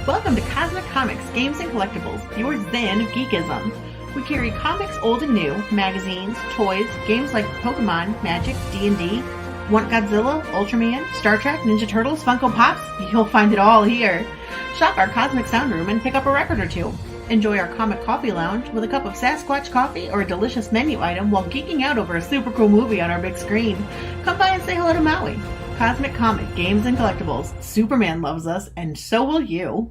Welcome to Cosmic Comics, Games and Collectibles, your zen of geekism. We carry comics old and new, magazines, toys, games like Pokemon, Magic, D&D. Want Godzilla, Ultraman, Star Trek, Ninja Turtles, Funko Pops? You'll find it all here. Shop our Cosmic Sound Room and pick up a record or two. Enjoy our Comic Coffee Lounge with a cup of Sasquatch coffee or a delicious menu item while geeking out over a super cool movie on our big screen. Come by and say hello to Maui. Cosmic Comic, Games and Collectibles. Superman loves us, and so will you.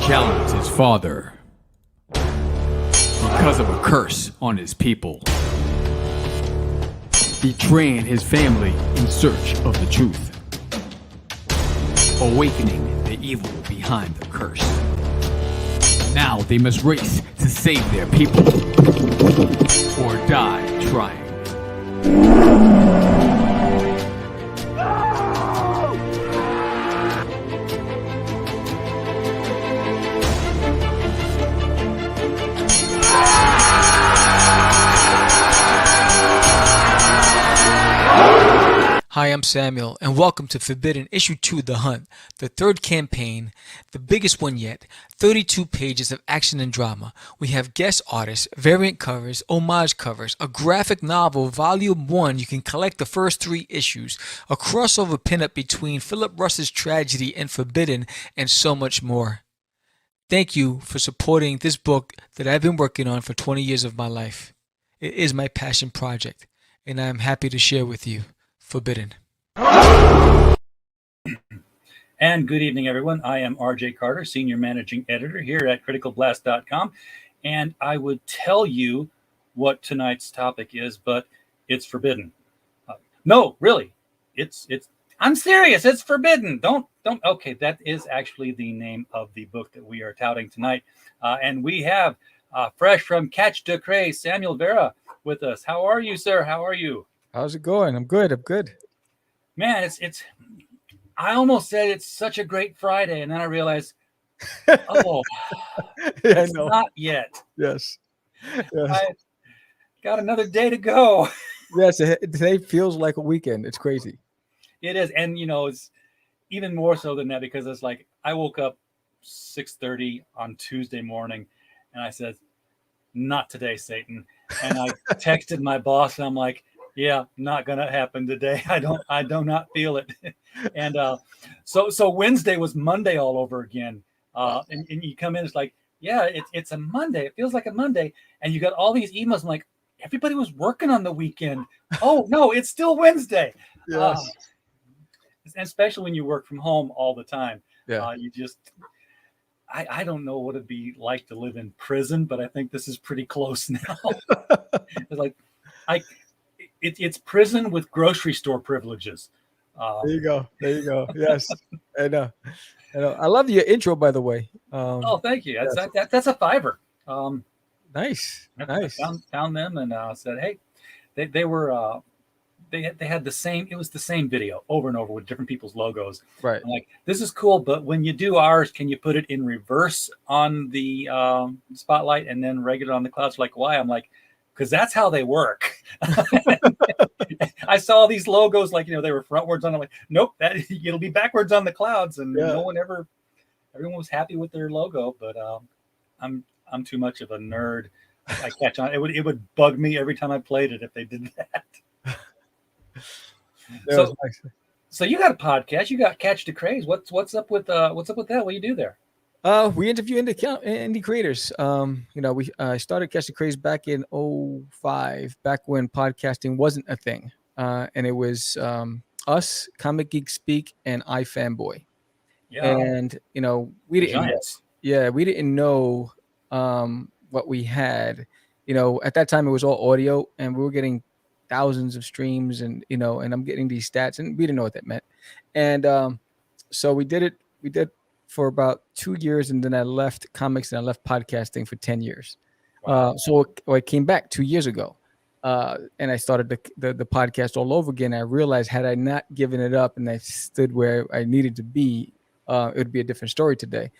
Challenged his father because of a curse on his people, betraying his family in search of the truth, awakening the evil behind the curse. Now they must race to save their people or die trying. Hi, I'm Samuel, and welcome to Forbidden Issue 2, The Hunt, the third campaign, the biggest one yet, 32 pages of action and drama. We have guest artists, variant covers, homage covers, a graphic novel, Volume 1, you can collect the first 3 issues, a crossover pinup between Philip Russ's Tragedy and Forbidden, and so much more. Thank you for supporting this book that I've been working on for 20 years of my life. It is my passion project, and I am happy to share with you. Forbidden. And good evening, everyone. I am RJ Carter, Senior Managing Editor here at CriticalBlast.com. And I would tell you what tonight's topic is, but it's forbidden. No, really. I'm serious. It's forbidden. Don't. Okay, that is actually the name of the book that we are touting tonight. And we have, fresh from Craze, Samuel Vera with us. How are you, sir? How are you? How's it going? I'm good. Man, it's. I almost said it's such a great Friday, and then I realized, yeah, it's not yet. Yes. I got another day to go. Yes, today feels like a weekend. It's crazy. It is, and it's even more so than that because it's like I woke up 6:30 on Tuesday morning, and I said, "Not today, Satan," and I texted my boss, and I'm like, yeah, not gonna happen today. I do not feel it. And so Wednesday was Monday all over again. And you come in, it's like, yeah, it's a Monday. It feels like a Monday. And you got all these emails. I'm like, everybody was working on the weekend. Oh no, it's still Wednesday. Yes. And especially when you work from home all the time. Yeah. You just I don't know what it'd be like to live in prison, but I think this is pretty close now. It's like It's prison with grocery store privileges. There you go. Yes, I know. I love your intro, by the way. Thank you. Yes. That's a $5. Nice. I found them and said, hey, they were they had the same. It was the same video over and over with different people's logos. Right. I'm like, this is cool, but when you do ours, can you put it in reverse on the spotlight and then regular on the clouds? Like, why? I'm like, because that's how they work. I saw these logos like, they were frontwards on. I'm like, nope, it'll be backwards on the clouds. And everyone was happy with their logo, but I'm too much of a nerd. I catch on. It would bug me every time I played it if they did that. So you got a podcast. You got Catch the Craze. What's up with that? What do you do there? We interview indie creators. I started Catch the Craze back in 2005, back when podcasting wasn't a thing. And it was us, Comic Geek Speak, and iFanboy. Yeah. And we didn't know what we had. At that time it was all audio, and we were getting thousands of streams, and and I'm getting these stats, and we didn't know what that meant. And so we did it we did for about 2 years, and then I left comics and I left podcasting for 10 years. Wow. So I came back 2 years ago, and I started the podcast all over again. I realized had I not given it up and I stood where I needed to be, it would be a different story today.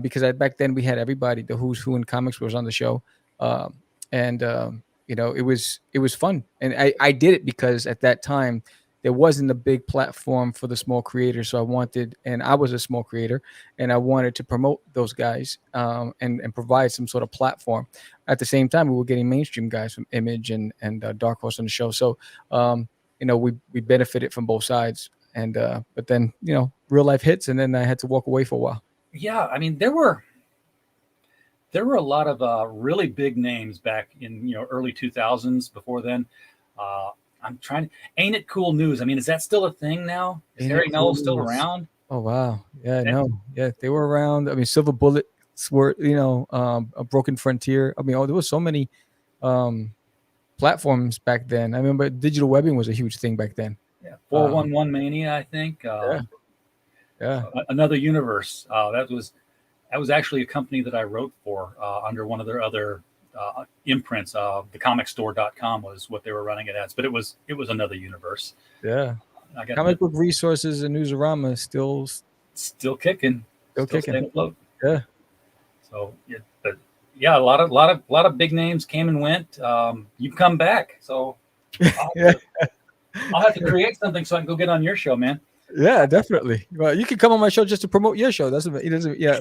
Because back then we had everybody, the who's who in comics was on the show, and it was fun, and I did it because at that time there wasn't a big platform for the small creators. So I was a small creator, and I wanted to promote those guys, and provide some sort of platform. At the same time, we were getting mainstream guys from Image and Dark Horse on the show. So, we benefited from both sides. And but then real life hits, and then I had to walk away for a while. Yeah, I mean there were a lot of really big names back in early 2000s. Before then, I'm trying. Ain't It Cool News? I mean, is that still a thing now? Is Harry Null still around? Oh wow, yeah, yeah, they were around. I mean, Silver Bullets were, a Broken Frontier. I mean, there was so many platforms back then. I remember digital webbing was a huge thing back then. Yeah, 411 Mania, I think. Yeah. Another Universe. That was actually a company that I wrote for under one of their other imprints. Thecomicsstore.com was what they were running it as, but it was Another Universe. Yeah. Comic Book Resources and Newsarama still kicking. Still staying afloat. Yeah. So but yeah, a lot of big names came and went. You've come back, so I'll have to create something so I can go get on your show, man. Yeah, definitely. Well, you can come on my show just to promote your show.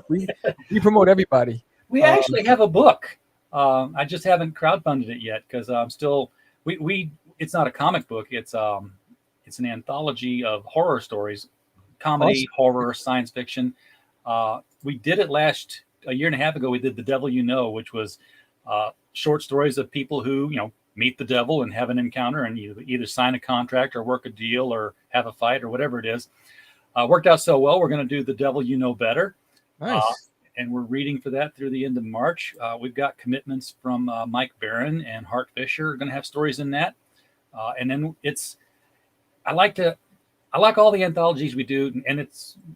We promote everybody. We actually have a book. I just haven't crowdfunded it yet because I'm still. It's not a comic book. It's an anthology of horror stories, comedy, horror, science fiction. We did it a year and a half ago. We did The Devil You Know, which was short stories of people who meet the devil and have an encounter, and you either sign a contract or work a deal or have a fight or whatever it is. Worked out so well. We're going to do The Devil You Know Better. Nice. And we're reading for that through the end of March. We've got commitments from Mike Barron and Hart Fisher. Are going to have stories in that. And then I like all the anthologies we do, and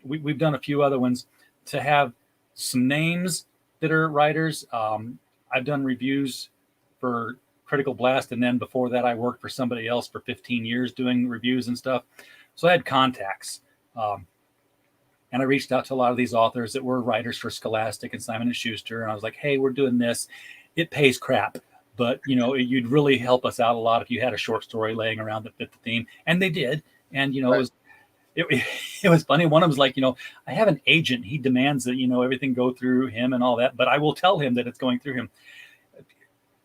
we've done a few other ones to have some names that are writers. I've done reviews for Critical Blast, and then before that I worked for somebody else for 15 years doing reviews and stuff. So I had contacts, and I reached out to a lot of these authors that were writers for Scholastic and Simon & Schuster, and I was like, hey, we're doing this. It pays crap, but you'd really help us out a lot if you had a short story laying around that fit the theme. And they did. And right. It was funny. One of them was like, I have an agent. He demands that everything go through him and all that, but I will tell him that it's going through him.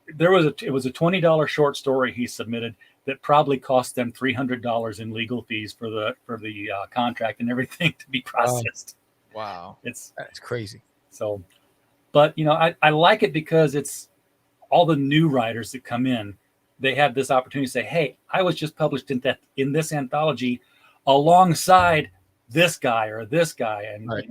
It was a $20 short story he submitted that probably cost them $300 in legal fees for the contract and everything to be processed. Wow. That's crazy. So, but I like it because it's all the new writers that come in. They have this opportunity to say, hey, I was just published in this anthology alongside this guy or this guy. And, right.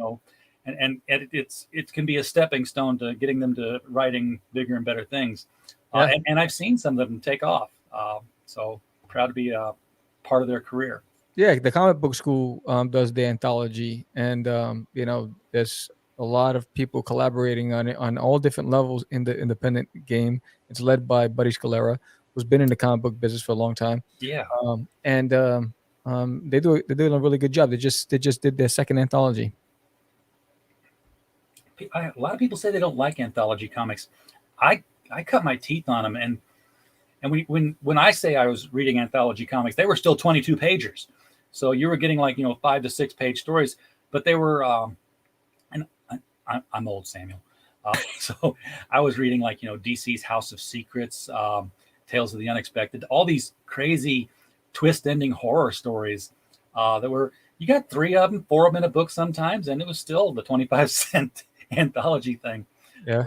And it can be a stepping stone to getting them to writing bigger and better things. Yeah. And I've seen some of them take off. So proud to be a part of their career. Yeah, the Comic Book School does the anthology, and there's a lot of people collaborating on it on all different levels in the independent game. It's led by Buddy Scalera, who's been in the comic book business for a long time. Yeah, they're doing a really good job. They just did their second anthology. A lot of people say they don't like anthology comics. I cut my teeth on them, and when I say I was reading anthology comics, they were still 22 pagers. So you were getting 5 to 6 page stories, but they were. And I'm old, Samuel, so I was reading DC's House of Secrets, Tales of the Unexpected, all these crazy twist-ending horror stories that were. You got 3 of them, 4 of them in a book sometimes, and it was still the 25-cent anthology thing. Yeah.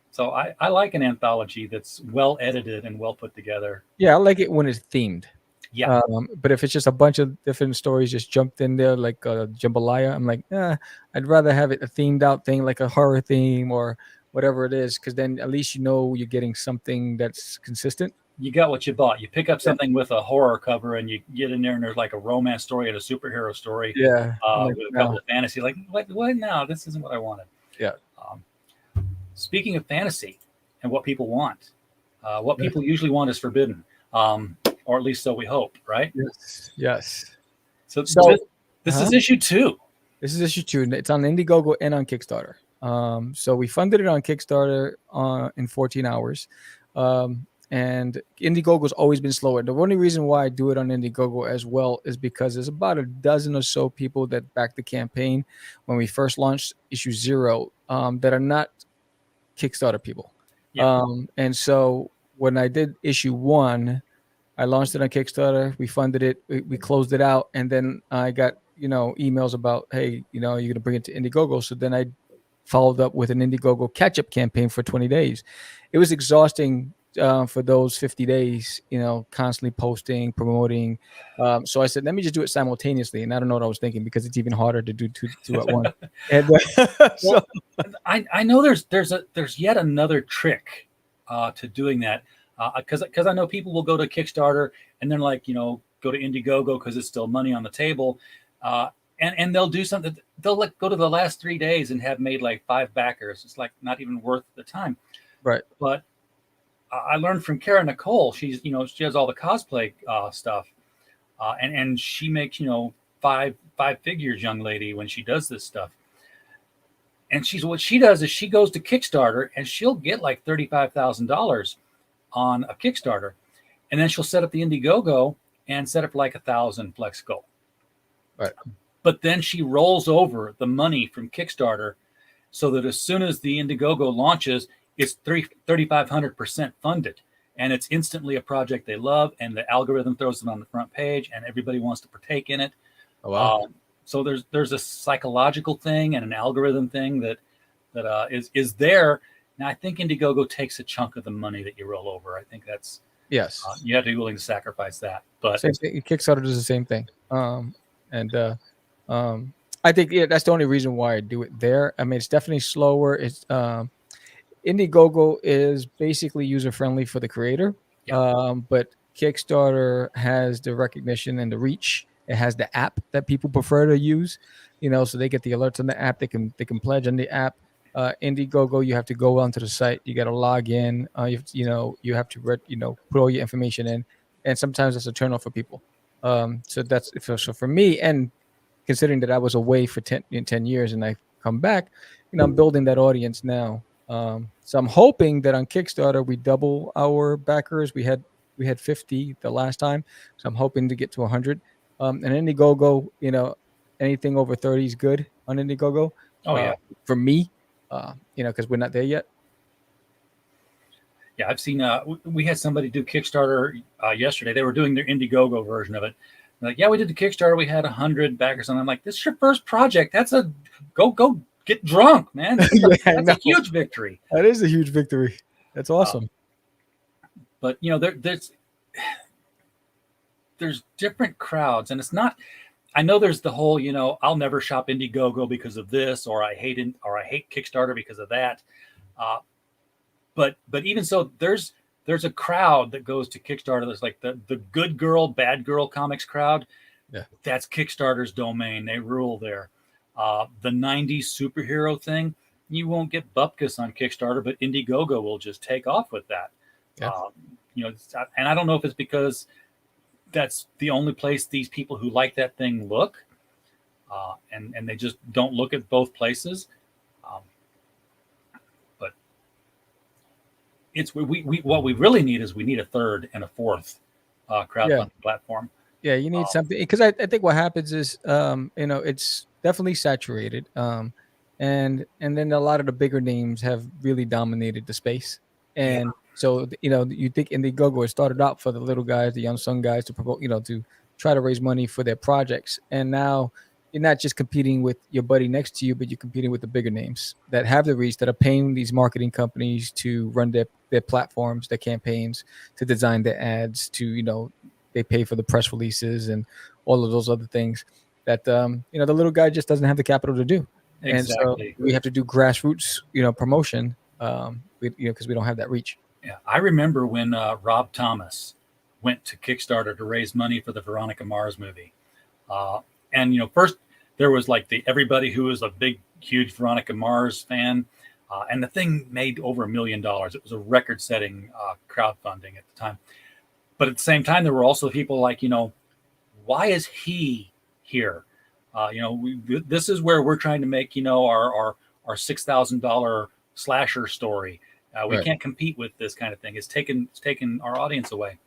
So I like an anthology that's well edited and well put together. Yeah, I like it when it's themed. Yeah. But if it's just a bunch of different stories just jumped in there like jambalaya, I'm like, I'd rather have it a themed out thing like a horror theme or whatever it is, because then at least you're getting something that's consistent. you got what you bought. You pick up something with a horror cover and you get in there and there's like a romance story and a superhero story Yeah. with a couple of fantasy. Like, what? No, this isn't what I wanted. Yeah. Um, Speaking of fantasy and what people want, what people usually want is forbidden, or at least so we hope, right? Yes. Yes. So this Uh-huh. is issue 2. This is issue 2. It's on Indiegogo and on Kickstarter. So we funded it on Kickstarter in 14 hours. And Indiegogo's always been slower. The only reason why I do it on Indiegogo as well is because there's about a dozen or so people that backed the campaign when we first launched issue 0 that are not Kickstarter people. Yeah. And so when I did issue 1, I launched it on Kickstarter. We funded it. We closed it out. And then I got, emails about, hey, you're going to bring it to Indiegogo. So then I followed up with an Indiegogo catch-up campaign for 20 days. It was exhausting for those 50 days, constantly posting, promoting. So I said, let me just do it simultaneously. And I don't know what I was thinking because it's even harder to do two at once. And, well, I know there's yet another trick to doing that. Because I know people will go to Kickstarter and then go to Indiegogo because it's still money on the table. And they'll do something. They'll go to the last 3 days and have made like 5 backers. It's like not even worth the time. Right. But I learned from Kara Nicole. She has all the cosplay stuff, and she makes five figures, young lady, when she does this stuff. And what she does is she goes to Kickstarter and she'll get like $35,000 on a Kickstarter, and then she'll set up the Indiegogo and set up like 1,000 Flex Gold. Right. But then she rolls over the money from Kickstarter so that as soon as the Indiegogo launches, it's 3,500% funded, and it's instantly a project they love, and the algorithm throws it on the front page, and everybody wants to partake in it. Oh, wow. So there's a psychological thing and an algorithm thing that is there. Now I think Indiegogo takes a chunk of the money that you roll over. I think that's Yes. You have to be willing to sacrifice that. But same thing. Kickstarter does the same thing. I think that's the only reason why I do it there. I mean, it's definitely slower. It's Indiegogo is basically user friendly for the creator, but Kickstarter has the recognition and the reach. It has the app that people prefer to use, so they get the alerts on the app. They can pledge on the app. Indiegogo, you have to go onto the site. You got to log in. You have to put all your information in, and sometimes that's a turn off for people. So for me, and considering that I was away for 10 years and I come back, I'm building that audience now. So I'm hoping that on Kickstarter we double our backers. We had 50 the last time, so I'm hoping to get to 100. And Indiegogo, anything over 30 is good on Indiegogo. Oh yeah, for me, because we're not there yet. Yeah, I've seen. We had somebody do Kickstarter yesterday. They were doing their Indiegogo version of it. They're like, yeah, we did the Kickstarter. We had 100 backers, and I'm like, this is your first project. That's a go get drunk, man. That's a huge victory. That is a huge victory. That's awesome. But there's different crowds, and it's not. I know there's the whole, I'll never shop Indiegogo because of this, or I hate Kickstarter because of that. But even so, there's a crowd that goes to Kickstarter. There's like the good girl, bad girl comics crowd. Yeah, that's Kickstarter's domain. They rule there. The 90s superhero thing, you won't get bupkis on Kickstarter, but Indiegogo will just take off with that. Yeah. And I don't know if it's because that's the only place these people who like that thing look, and they just don't look at both places. But it's what we really need is we need a third and a fourth crowdfunding platform. Yeah, you need something, because I think what happens is it's definitely saturated, and then a lot of the bigger names have really dominated the space, and so you think Indiegogo started out for the little guys, the unsung guys, to promote, to try to raise money for their projects, and now you're not just competing with your buddy next to you, but you're competing with the bigger names that have the reach, that are paying these marketing companies to run their platforms, their campaigns, to design their ads, to they pay for the press releases and all of those other things that the little guy just doesn't have the capital to do. Exactly. And so we have to do grassroots promotion because we don't have that reach. Yeah, I remember when Rob Thomas went to Kickstarter to raise money for the Veronica Mars movie. Uh, and first there was like everybody who was a big, huge Veronica Mars fan, and the thing made over $1 million. It was a record-setting crowdfunding at the time. But at the same time, there were also people like, why is he here? This is where we're trying to make, our $6,000 slasher story. We Right. can't compete with this kind of thing. It's taken our audience away.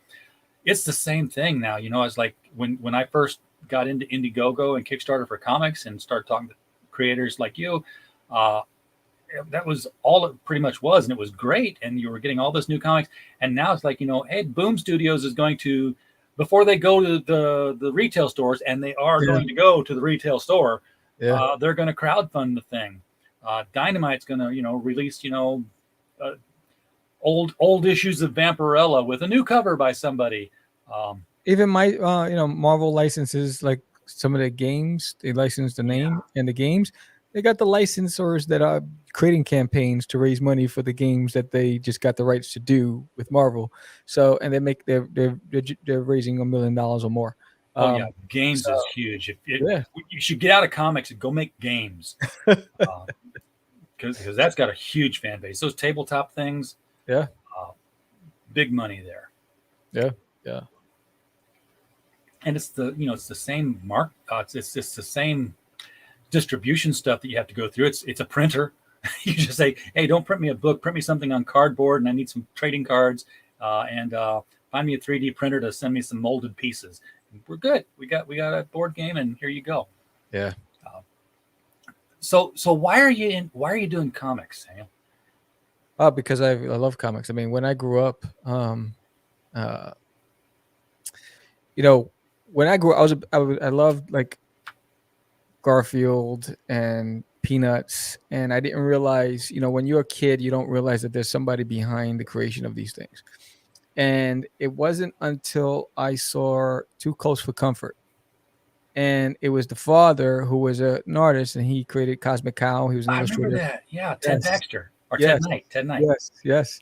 It's the same thing now. It's like when I first got into Indiegogo and Kickstarter for comics and started talking to creators like you, that was all it pretty much was, and it was great. And you were getting all this new comics. And now it's like, hey, Boom Studios is going to, before they go to the retail stores, and they are going to go to the retail store, they're going to crowdfund the thing. Dynamite's going to, release, old issues of Vampirella with a new cover by somebody. Even my Marvel licenses, like some of the games, they license the name and the games. They got the licensors that are creating campaigns to raise money for the games that they just got the rights to do with Marvel. So, and they're raising $1 million or more. Games is huge. You should get out of comics and go make games, because that's got a huge fan base. Those tabletop things, big money there. Yeah. And it's the same mark. It's the same distribution stuff that you have to go through. It's a printer. You just say, hey, don't print me a book, print me something on cardboard, and I need some trading cards, and find me a 3D printer to send me some molded pieces. And we're good. We got a board game, and here you go. Yeah. So why are you doing comics, Sam? Because I love comics. I mean, when I grew up, when I grew up, I loved like Garfield and Peanuts, and I didn't realize, when you're a kid, you don't realize that there's somebody behind the creation of these things. And it wasn't until I saw Too Close for Comfort, and it was the father who was an artist, and he created Cosmic Cow. He was an illustrator. I remember that. Yeah, Ted Baxter or Ted Knight. Ted Knight. Yes.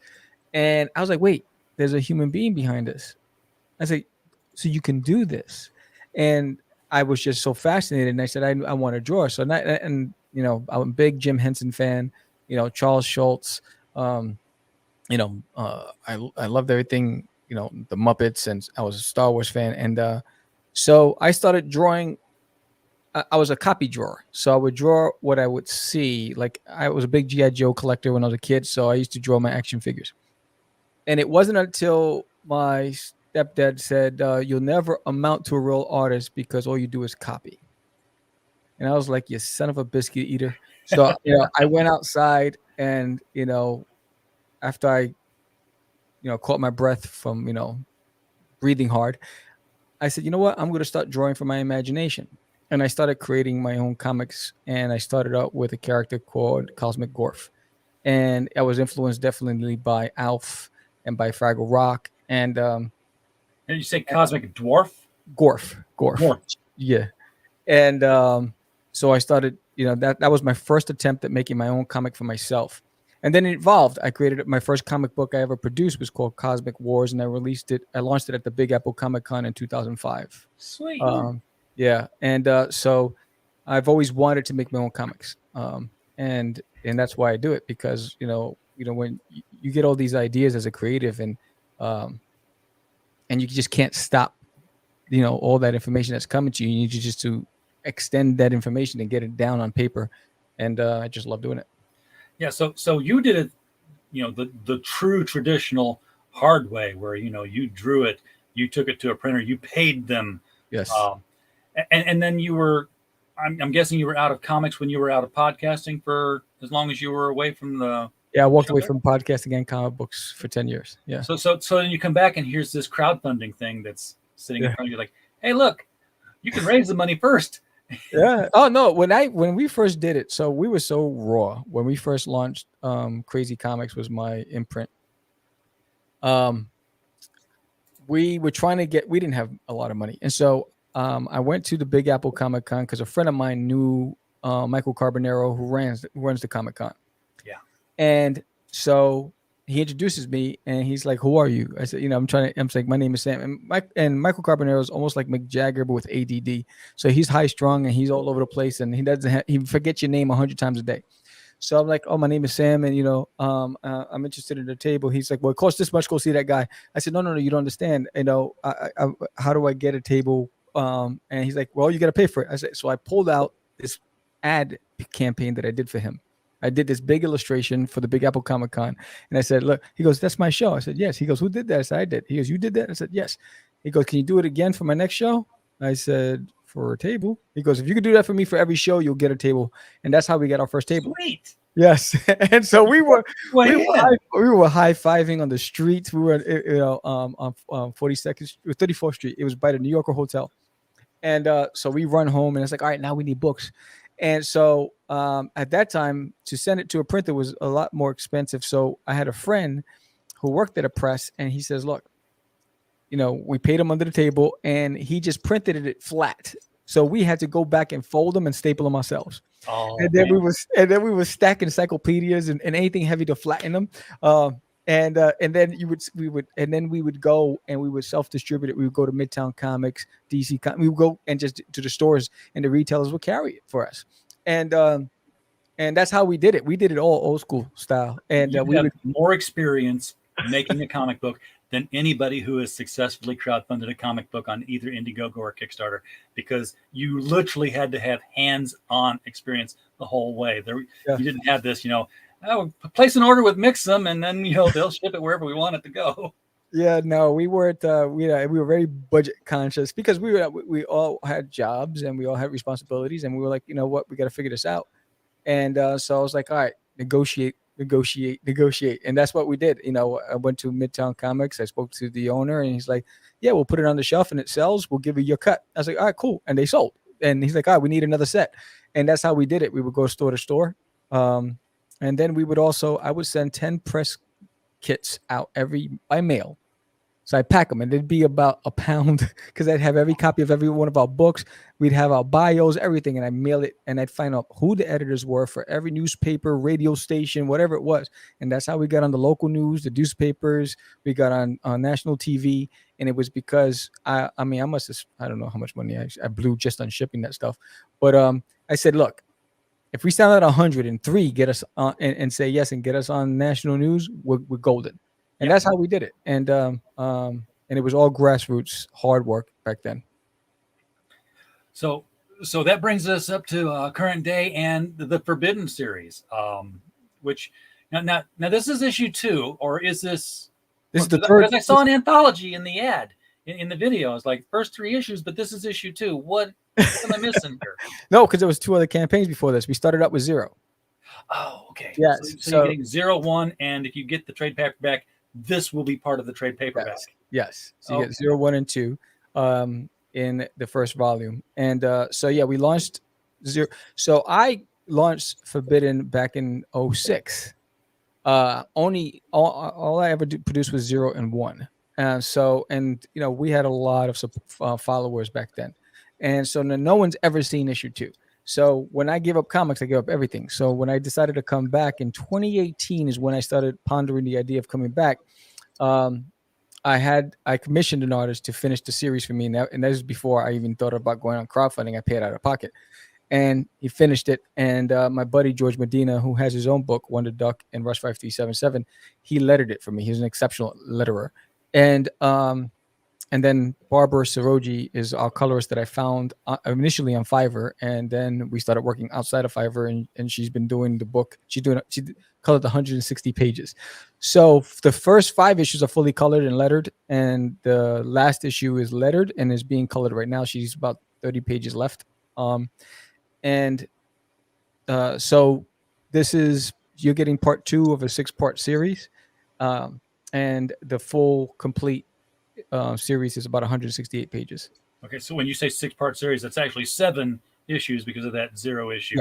And I was like, wait, there's a human being behind this. I said, so you can do this. And I was just so fascinated, and I said, I want to draw. So, I'm a big Jim Henson fan, Charles Schultz. I loved everything, the Muppets, and I was a Star Wars fan. And so I started drawing. I was a copy drawer. So I would draw what I would see. Like, I was a big G.I. Joe collector when I was a kid, so I used to draw my action figures. And it wasn't until my stepdad said, you'll never amount to a real artist because all you do is copy. And I was like, you son of a biscuit eater. So, I went outside, and, after I, caught my breath from, breathing hard, I said, you know what? I'm going to start drawing from my imagination. And I started creating my own comics, and I started out with a character called Cosmic Gorf. And I was influenced definitely by Alf and by Fraggle Rock. And and you say Cosmic Dwarf? Gorf. Yeah. And so I started, that was my first attempt at making my own comic for myself. And then it evolved. I created my first comic book I ever produced was called Cosmic Wars, and I launched it at the Big Apple Comic Con in 2005. Sweet. Yeah. And so I've always wanted to make my own comics. And that's why I do it, because, when you get all these ideas as a creative, and you just can't stop, all that information that's coming to you. You need just to extend that information and get it down on paper. And I just love doing it. Yeah. So you did it, the true traditional hard way, where, you drew it, you took it to a printer, you paid them. Yes. And then you were, I'm guessing you were out of comics when you were out of podcasting for as long as you were away from the. Yeah, I walked away from podcasting and comic books for 10 years. Yeah. So then you come back, and here's this crowdfunding thing that's sitting in front of you, like, hey, look, you can raise the money first. Yeah. Oh no, when we first did it, so we were so raw. When we first launched, Crazy Comics was my imprint. We were trying to we didn't have a lot of money. And so I went to the Big Apple Comic Con because a friend of mine knew Michael Carbonero, who runs the Comic Con. Yeah. And so he introduces me and he's like, "Who are you?" I said, I'm saying, "My name is Sam." And Michael Carbonero is almost like Mick Jagger, but with ADD. So he's high strung and he's all over the place, and he forgets your name 100 times a day. So I'm like, "Oh, my name is Sam, and I'm interested in the table." He's like, "Well, it costs this much. Go see that guy." I said, No, you don't understand. How do I get a table? And he's like, "Well, you got to pay for it." I said, so I pulled out this ad campaign that I did for him. I did this big illustration for the Big Apple Comic Con, and I said, "Look," he goes, "That's my show." I said, "Yes." He goes, "Who did that?" I said, "I did." He goes, "You did that?" I said, "Yes." He goes, "Can you do it again for my next show?" I said, "For a table?" He goes, "If you could do that for me for every show, you'll get a table." And that's how we got our first table. Sweet. Yes. And so we were Well, high fiving on the streets. We were on 42nd, 34th Street. It was by the New Yorker Hotel. And so we run home, and it's like, all right, now we need books. And so at that time, to send it to a printer was a lot more expensive. So I had a friend who worked at a press, and he says, "Look, we paid him under the table, and he just printed it flat. So we had to go back and fold them and staple them ourselves. oh, And man. then we were stacking encyclopedias and anything heavy to flatten them. And then we would go and we would self-distribute it. We would go to Midtown Comics, DC. We would go and just to the stores, and the retailers would carry it for us. And that's how we did it. We did it all old school style. And You we have would more experience making a comic book than anybody who has successfully crowdfunded a comic book on either Indiegogo or Kickstarter, because you literally had to have hands-on experience the whole way. Yeah. You didn't have this, place an order with Mixum, and then they'll ship it wherever we want it to go. Yeah, no, we weren't. We were very budget conscious because we all had jobs and we all had responsibilities, and we were like, you know what, we got to figure this out. And so I was like, all right, negotiate, and that's what we did. I went to Midtown Comics. I spoke to the owner, and he's like, "Yeah, we'll put it on the shelf, and it sells. We'll give you your cut." I was like, "All right, cool," and they sold. And he's like, "All right, we need another set," and that's how we did it. We would go store to store, and then I would send 10 press kits out by mail. So I pack them, and it'd be about a pound because I'd have every copy of every one of our books. We'd have our bios, everything, and I'd mail it, and I'd find out who the editors were for every newspaper, radio station, whatever it was. And that's how we got on the local news, the newspapers. We got on national TV, and it was because I don't know how much money I blew just on shipping that stuff. But I said, look, if we sound at 103, get us on and say yes and get us on national news, we're golden. And that's how we did it. And it was all grassroots hard work back then. So that brings us up to current day and the Forbidden series, which now this is issue 2, or is this? This is the third. Because I saw an anthology in the ad in the video. I was like, first 3 issues, but this is issue 2. What am I missing here? No, because there was 2 other campaigns before this. We started out with 0. Oh, okay. Yes. So you're getting 0, 1, and if you get the trade paperback, this will be part of the trade paperback. Yes. So you get 0, 1, and 2 in the first volume. And we launched 0. So I launched Forbidden back in 06. Only all I ever produced was 0 and 1. We had a lot of followers back then. And so no one's ever seen issue 2. So when I give up comics, I give up everything. So when I decided to come back in 2018 is when I started pondering the idea of coming back. I commissioned an artist to finish the series for me. And that was before I even thought about going on crowdfunding. I paid out of pocket. And he finished it. And my buddy, George Medina, who has his own book, Wonder Duck and Rush 5377, he lettered it for me. He's an exceptional letterer. And then Barbara Siroji is our colorist that I found initially on Fiverr, and then we started working outside of Fiverr, and she's been doing the book. She colored 160 pages. So the first 5 issues are fully colored and lettered, and the last issue is lettered and is being colored right now. She's about 30 pages left. So you're getting part 2 of a 6-part series, and the full complete series is about 168 pages. Okay, so when you say 6-part series, that's actually 7 issues because of that 0 issue.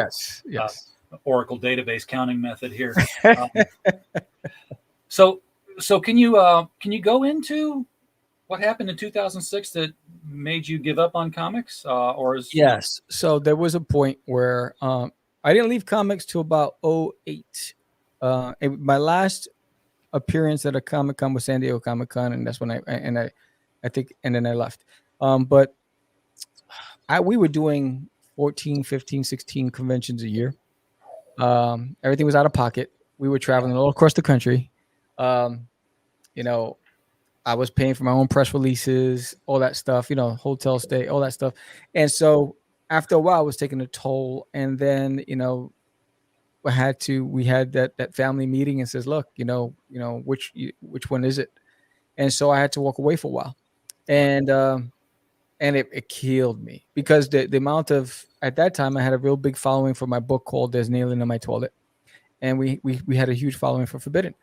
Yes. Oracle database counting method here. So can you go into what happened in 2006 that made you give up on comics? Yes. So there was a point where I didn't leave comics till about 2008. My last appearance at a Comic-Con with San Diego Comic-Con, and that's when I think, and then I left. But we were doing 14, 15, 16 conventions a year. Everything was out of pocket. We were traveling all across the country. You know, I was paying for my own press releases, all that stuff, hotel stay, all that stuff. And so after a while, it was taking a toll. And then, we had that family meeting and says, look, which one is it? And so I had to walk away for a while. And it killed me because the amount of, at that time, I had a real big following for my book called There's an Alien in My Toilet. And we had a huge following for Forbidden.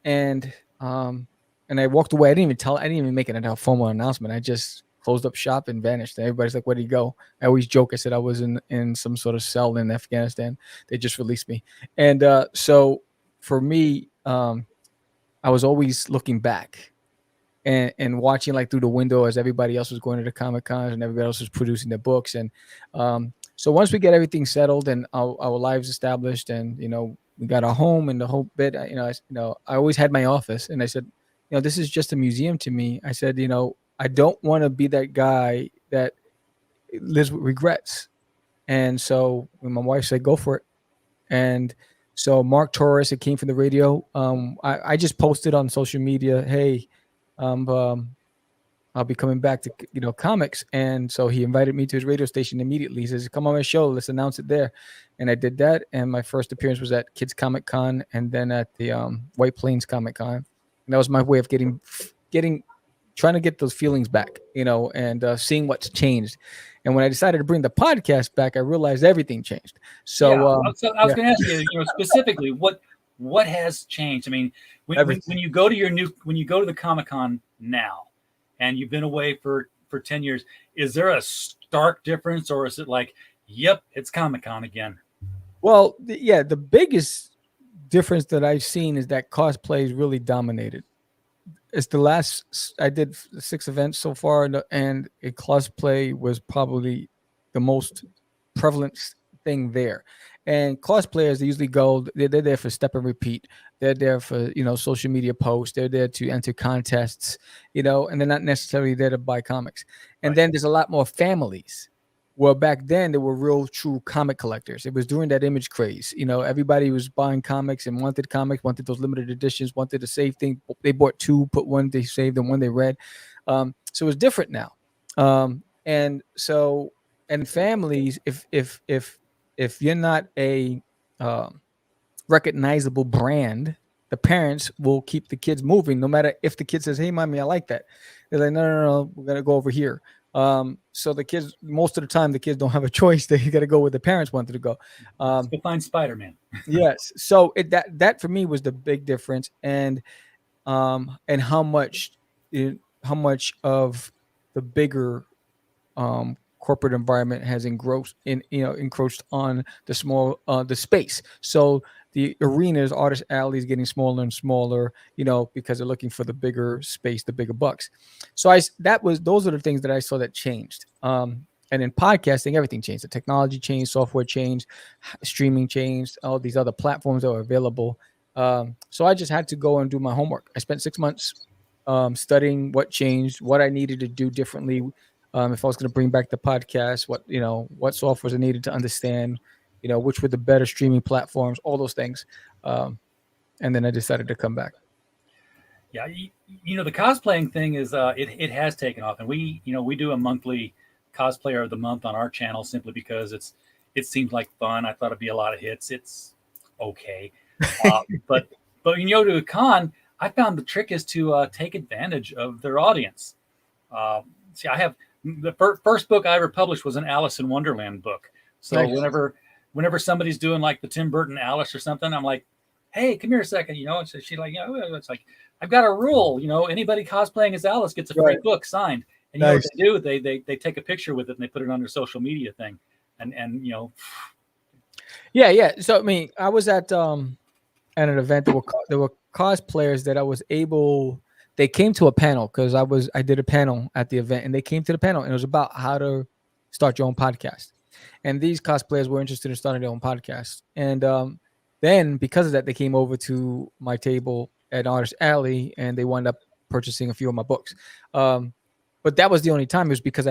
And I walked away. I didn't even make a formal announcement. I just closed up shop and vanished. And everybody's like, where did he go? I always joke. I said I was in some sort of cell in Afghanistan. They just released me. And so for me, I was always looking back and watching like through the window as everybody else was going to the Comic-Cons and everybody else was producing their books. And so once we get everything settled and our lives established and, we got a home and the whole bit, I always had my office and I said, this is just a museum to me. I said, I don't want to be that guy that lives with regrets. And so when my wife said, go for it. And so Mark Torres, it came from the radio. I just posted on social media, hey, I'll be coming back to, comics. And so he invited me to his radio station immediately. He says, come on my show. Let's announce it there. And I did that. And my first appearance was at Kids Comic Con and then at the White Plains Comic Con. And that was my way of trying to get those feelings back, and seeing what's changed. And when I decided to bring the podcast back, I realized everything changed. So, I was going to ask you, specifically what has changed? I mean, when you go to the Comic-Con now, and you've been away for 10 years, is there a stark difference or is it like, yep, it's Comic-Con again? Well, the biggest difference that I've seen is that cosplay is really dominated. It's I did 6 events so far, and a cosplay was probably the most prevalent thing there. And cosplayers, they usually they're there for step and repeat. They're there for, social media posts. They're there to enter contests, and they're not necessarily there to buy comics. And then there's a lot more families. Well, back then there were real true comic collectors. It was during that image craze. Everybody was buying comics and wanted those limited editions, wanted to save things. They bought 2, put 1 they saved and 1 they read. So it was different now. And families, if you're not a recognizable brand, the parents will keep the kids moving no matter if the kid says, hey, mommy, I like that. They're like, no, we're going to go over here. So the kids, most of the time, the kids don't have a choice. They got to go where the parents wanted to go. Let's go find Spider-Man. Yes. So that for me was the big difference. And how much of the bigger corporate environment has encroached on the space. So the arenas, artist alleys, getting smaller and smaller, because they're looking for the bigger space, the bigger bucks. So those are the things that I saw that changed. And in podcasting, everything changed. The technology changed, software changed, streaming changed, all these other platforms that were available. So I just had to go and do my homework. I spent 6 months studying what changed, what I needed to do differently. If I was going to bring back the podcast, what softwares I needed to understand, which were the better streaming platforms, all those things. And then I decided to come back. Yeah. The cosplaying thing is, it has taken off, and we do a monthly cosplayer of the month on our channel simply because it seems like fun. I thought it'd be a lot of hits. It's okay. But when you go to a con, I found the trick is to take advantage of their audience. See, I have the first book I ever published was an Alice in Wonderland book. So nice. Whenever somebody's doing like the Tim Burton Alice or something, I'm like, hey, come here a second. And so she's like, it's like, I've got a rule, anybody cosplaying as Alice gets a free book signed. And nice. What they do? They take a picture with it and they put it on their social media thing. And Yeah. So, I was at an event. There were cosplayers that I was able. They came to a panel because I did a panel at the event, and they came to the panel, and it was about how to start your own podcast. And these cosplayers were interested in starting their own podcast. And then because of that, they came over to my table at Artist Alley, and they wound up purchasing a few of my books. But that was the only time. It was because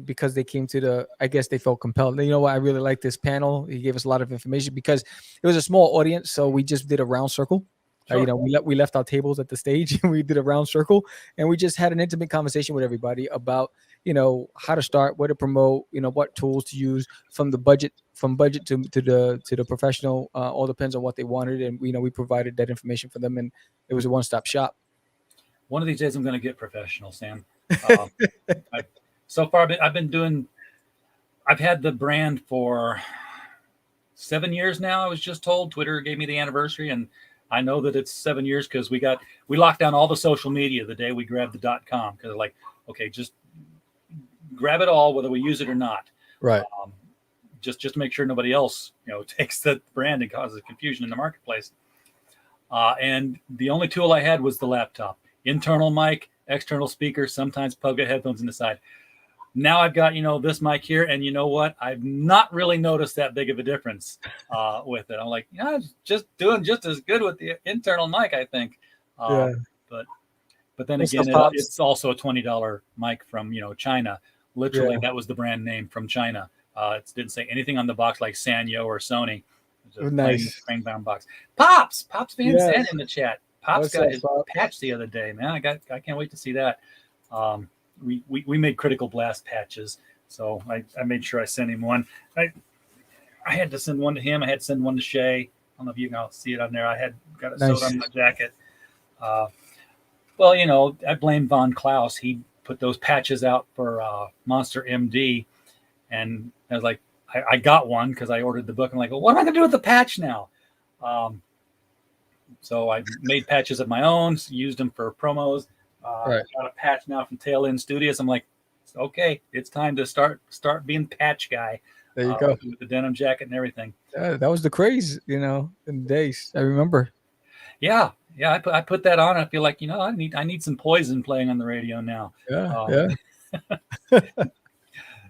because they came to the. I guess they felt compelled. You know what? I really like this panel. He gave us a lot of information because it was a small audience, so we just did a round circle. Sure. You know, we left our tables at the stage and we did a round circle, and we just had an intimate conversation with everybody about, you know, how to start, where to promote, you know, what tools to use, from budget to the professional. All depends on what they wanted, and you know, we provided that information for them, and it was a one-stop shop. One of these days, I'm going to get professional, Sam. So far, I've had the brand for 7 years now. I was just told. Twitter gave me the anniversary, and I know that it's 7 years because we locked down all the social media the day we grabbed the .com, because like, okay, just grab it all, whether we use it or not. Right. Just to make sure nobody else, you know, takes the brand and causes confusion in the marketplace. And the only tool I had was the laptop. Internal mic, external speaker, sometimes plug headphones in the side. Now I've got, you know, this mic here, and you know what? I've not really noticed that big of a difference with it. I'm like, yeah, I'm just doing just as good with the internal mic, I think. Yeah. But then What's again, up, it's also a $20 mic from, you know, China. Literally, Yeah. that was the brand name from China. It didn't say anything on the box like Sanyo or Sony. It was a Nice. plain brown box. Pops Van Yes. Zandt in the chat. Pops What's got up, his Pop? patch the other day, man. I can't wait to see that. We made Critical Blast patches, so I made sure I sent him one. I had to send one to him. I had to send one to Shay. I don't know if you can all see it on there. I had got it Nice. sewed on my jacket. Well, you know, I blame Von Klaus. He put those patches out for Monster MD, and I was like, I got one because I ordered the book. I'm like, well, what am I going to do with the patch now? So I made patches of my own, used them for promos. Right. Got a patch now from Tail End Studios. I'm like, okay, it's time to start being patch guy. There you go. With the denim jacket and everything. Yeah, that was the craze, you know, in the days. I remember. Yeah. I put that on. I feel like, you know, I need some Poison playing on the radio now. Yeah.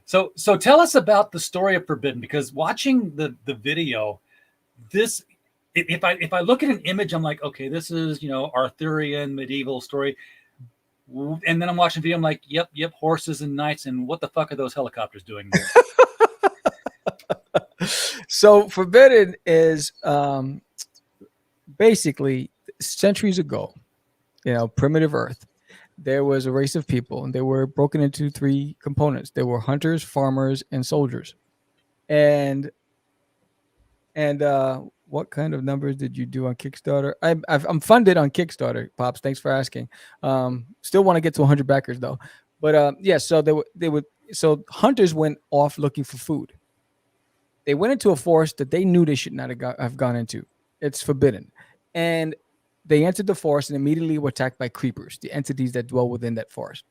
So tell us about the story of Forbidden, because watching the video, this, if I look at an image, I'm like, okay, this is, you know, Arthurian medieval story. And then I'm watching video, I'm like, yep, horses and knights, and what the fuck are those helicopters doing there? So Forbidden is basically centuries ago, you know, primitive Earth. There was a race of people, and they were broken into three components. There were hunters, farmers, and soldiers. And what kind of numbers did you do on Kickstarter? I'm funded on Kickstarter, Pops. Thanks for asking. Still want to get to 100 backers though. But yeah, so so hunters went off looking for food. They went into a forest that they knew they should not have gone into. It's forbidden. And they entered the forest and immediately were attacked by creepers, the entities that dwell within that forest.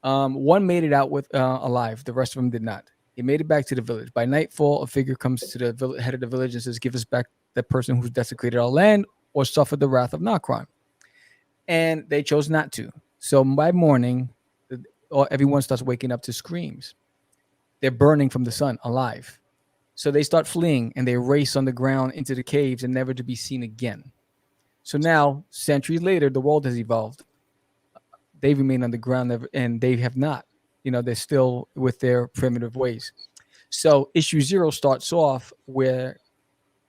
One made it out with alive. The rest of them did not. He made it back to the village. By nightfall, a figure comes to the head of the village and says, give us back the person who's desecrated our land or suffered the wrath of Nokron. And they chose not to. So by morning, everyone starts waking up to screams. They're burning from the sun alive. So they start fleeing and they race on the ground into the caves and never to be seen again. So now, centuries later, the world has evolved. They remain on the ground and they have not. You know, they're still with their primitive ways. So issue 0 starts off where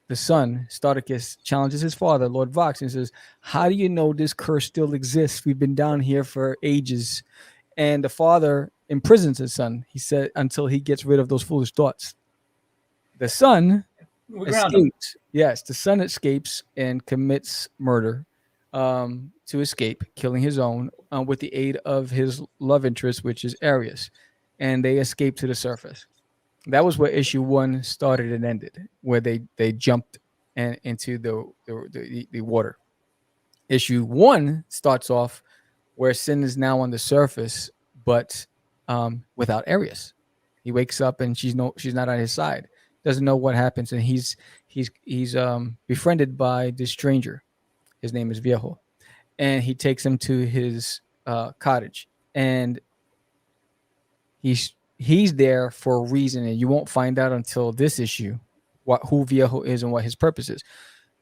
the son, Starticus, challenges his father, Lord Vox, and says, how do you know this curse still exists? We've been down here for ages. And the father imprisons his son, he said, until he gets rid of those foolish thoughts. The son escapes. Yes, the son escapes and commits murder to escape, killing his own with the aid of his love interest, which is Arius. And they escape to the surface. That was where issue 1 started and ended, where they jumped into the water. Issue 1 starts off where Sin is now on the surface, but without Arius. He wakes up and she's not on his side. Doesn't know what happens, and he's befriended by this stranger. His name is Viejo, and he takes him to his cottage, and he's there for a reason, and you won't find out until this issue who Viejo is and what his purpose is.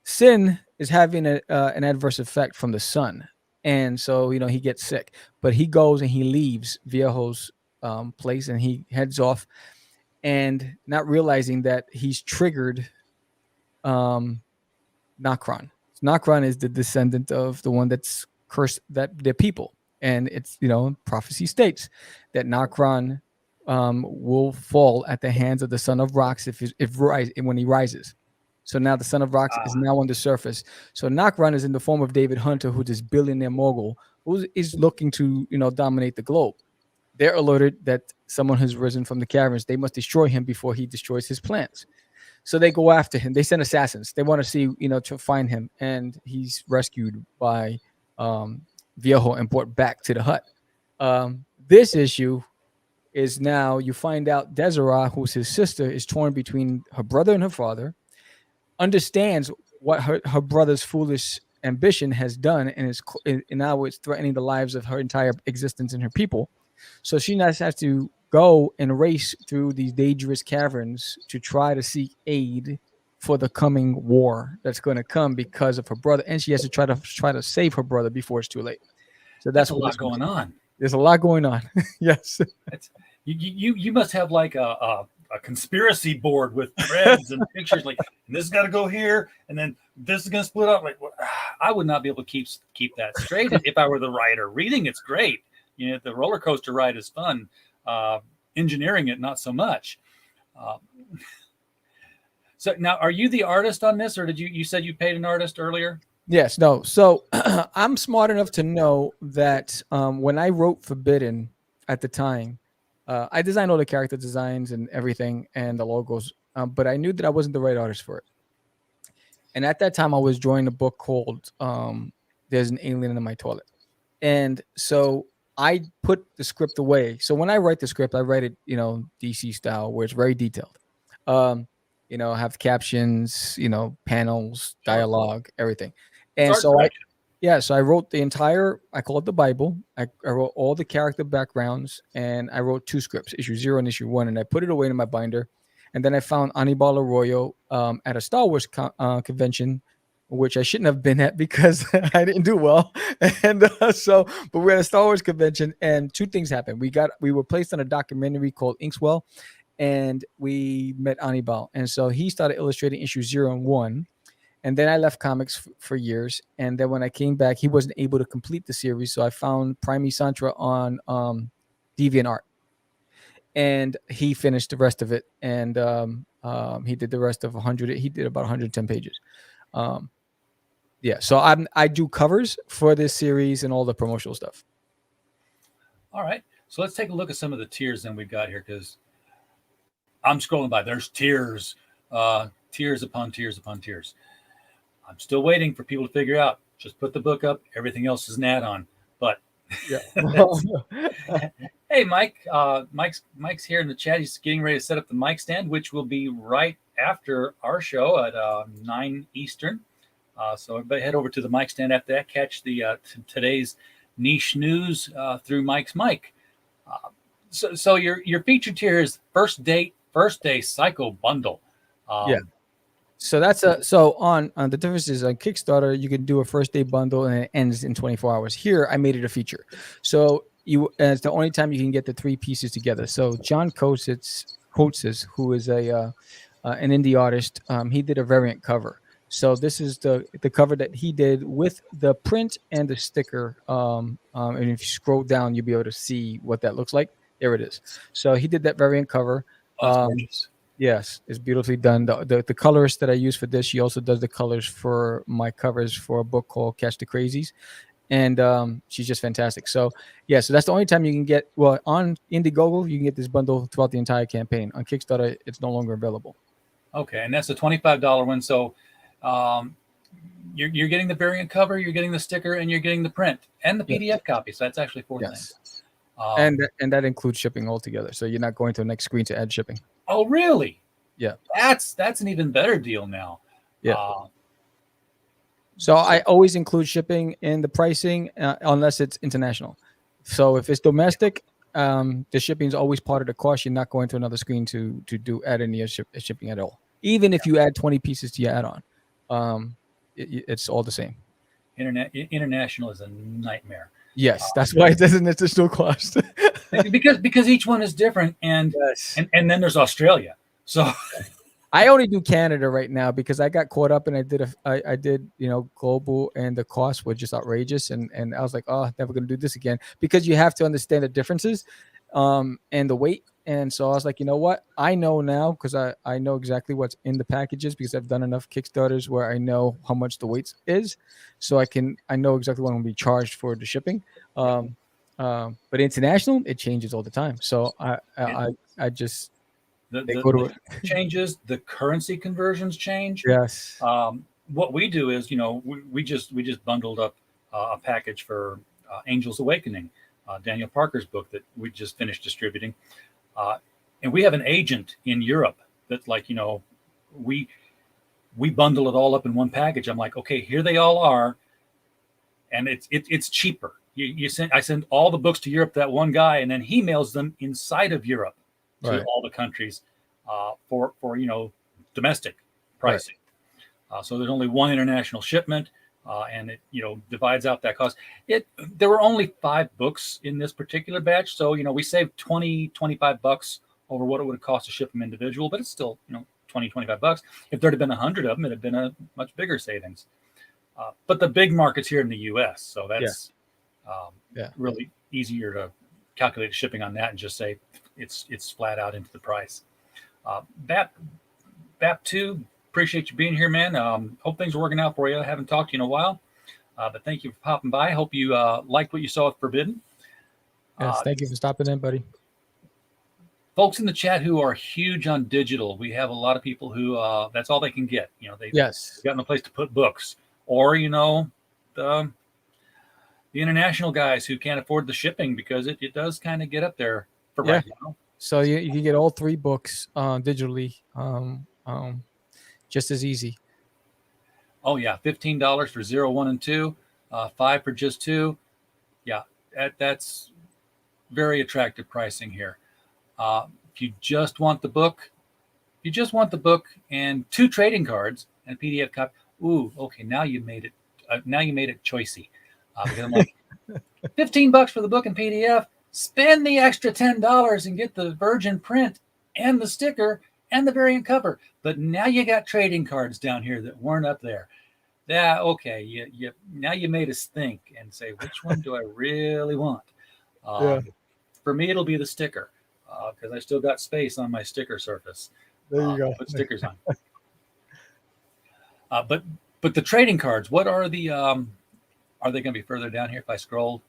Sin is having an adverse effect from the sun, and so he gets sick. But he goes and he leaves Viejo's place, and he heads off, and not realizing that he's triggered Nacron. Nacron is the descendant of the one that's cursed that the people, and it's prophecy states that Nacron will fall at the hands of the Son of Rocks when he rises. So now the Son of Rocks is now on the surface. So Nacron is in the form of David Hunter, who's this billionaire mogul who is looking to dominate the globe. They're alerted that someone has risen from the caverns. They must destroy him before he destroys his plans. So they go after him. They send assassins. They want to see, to find him. And he's rescued by Viejo and brought back to the hut. This issue is now you find out Desiree, who's his sister, is torn between her brother and her father, understands what her brother's foolish ambition has done, and now it's threatening the lives of her entire existence and her people. So she now has to go and race through these dangerous caverns to try to seek aid for the coming war that's going to come because of her brother, and she has to try to save her brother before it's too late. So that's a lot going on. There's a lot going on. Yes. You must have like a conspiracy board with threads and pictures, like, and this has got to go here, and then this is going to split up. Like, I would not be able to keep that straight if I were the writer. Reading it's great. The roller coaster ride is fun. Engineering it, not so much. So now, are you the artist on this, or did you said you paid an artist earlier? Yes, no. So I'm smart enough to know that when I wrote Forbidden at the time, I designed all the character designs and everything and the logos, but I knew that I wasn't the right artist for it. And at that time, I was drawing a book called There's an Alien in My Toilet. And so I put the script away. So when I write the script, I write it, DC style, where it's very detailed. Have captions, panels, dialogue, everything. And so I wrote the entire, I call it the Bible. I wrote all the character backgrounds, and I wrote 2 scripts, issue 0 and issue 1, and I put it away in my binder. And then I found Anibal Arroyo at a Star Wars convention, which I shouldn't have been at because I didn't do well. And but we're at a Star Wars convention, and 2 things happened. We were placed on a documentary called Inkswell, and we met Anibal. And so he started illustrating issue 0 and 1. And then I left comics for years. And then when I came back, he wasn't able to complete the series. So I found Prime Santra on DeviantArt. And he finished the rest of it. And he did the rest of 100. He did about 110 pages. So I do covers for this series and all the promotional stuff. All right. So let's take a look at some of the tiers then we've got here, because I'm scrolling by. There's tiers, tiers upon tiers upon tiers. I'm still waiting for people to figure out. Just put the book up. Everything else is an add-on. But yeah. Hey, Mike. Mike's here in the chat. He's getting ready to set up the mic stand, which will be right after our show at 9 Eastern. So everybody head over to the mic stand after that. Catch the today's niche news through Mike's mic. So your featured tier is first day Psycho bundle. So that's on the difference is on Kickstarter, you can do a first day bundle and it ends in 24 hours. Here, I made it a feature. So it's the only time you can get the 3 pieces together. So John Katsus, who is an indie artist, he did a variant cover. So this is the cover that he did with the print and the sticker. And if you scroll down, you'll be able to see what that looks like. There it is. So he did that variant cover. Yes, it's beautifully done. The colorist that I use for this, she also does the colors for my covers for a book called Catch the Crazies. And she's just fantastic. So so that's the only time you can get, on Indiegogo, you can get this bundle throughout the entire campaign. On Kickstarter, it's no longer available. Okay, and that's a $25 one. So you're getting the variant cover, you're getting the sticker, and you're getting the print and the PDF copy. So that's actually 4 things. And that includes shipping altogether. So you're not going to the next screen to add shipping. Oh, really? Yeah. That's an even better deal now. Yeah. So I always include shipping in the pricing unless it's international. So if it's domestic, the shipping is always part of the cost. You're not going to another screen to add any shipping at all. Even if you add 20 pieces to your add-on. it's all the same. International is a nightmare. Yes, that's why it doesn't additional cost. because each one is different, and then there's Australia. So I only do Canada right now because I got caught up and I did global, and the costs were just outrageous, and I was like, oh, never gonna do this again, because you have to understand the differences and the weight. And so I was like, you know what? I know now, because I know exactly what's in the packages, because I've done enough Kickstarters where I know how much the weight is. So I know exactly what I'm going to be charged for the shipping. But international, it changes all the time. So I just the changes, the currency conversions change. Yes. What we do is, we just bundled up a package for Angel's Awakening, Daniel Parker's book that we just finished distributing. And we have an agent in Europe that, like, we bundle it all up in one package. I'm like, okay, here they all are, and it's cheaper. I send all the books to Europe to that one guy, and then he mails them inside of Europe to all the countries for domestic pricing. Right. So there's only one international shipment, and it divides out that cost. There were only 5 books in this particular batch, so we saved $25 over what it would have cost to ship them individual, but it's still $25. If there'd have been 100 of them, it'd have been a much bigger savings. But the big market's here in the U.S., so that's really easier to calculate shipping on that and just say it's flat out into the price. BAP2, appreciate you being here, man. Hope things are working out for you. I haven't talked to you in a while, but thank you for popping by. Hope you liked what you saw with Forbidden. Yes, thank you for stopping in, buddy. Folks in the chat who are huge on digital, we have a lot of people who that's all they can get. They've got no place to put books, or the international guys who can't afford the shipping, because it does kind of get up there for right now. So you can get all 3 books digitally, just as easy. Oh yeah, $15 for 0, 1, and 2, $5 for just 2. Yeah, that's very attractive pricing here. If you just want the book, and 2 trading cards and a PDF copy. Ooh, okay, now you made it. Now you made it choicey. Because I'm like, $15 for the book and PDF. Spend the extra $10 and get the virgin print and the sticker and the variant cover. But now you got trading cards down here that weren't up there. Yeah, okay. Now you made us think and say, which one do I really want? For me, it'll be the sticker, because I still got space on my sticker surface. There you go. Put stickers on. But the trading cards, what are the? Are they going to be further down here if I scroll?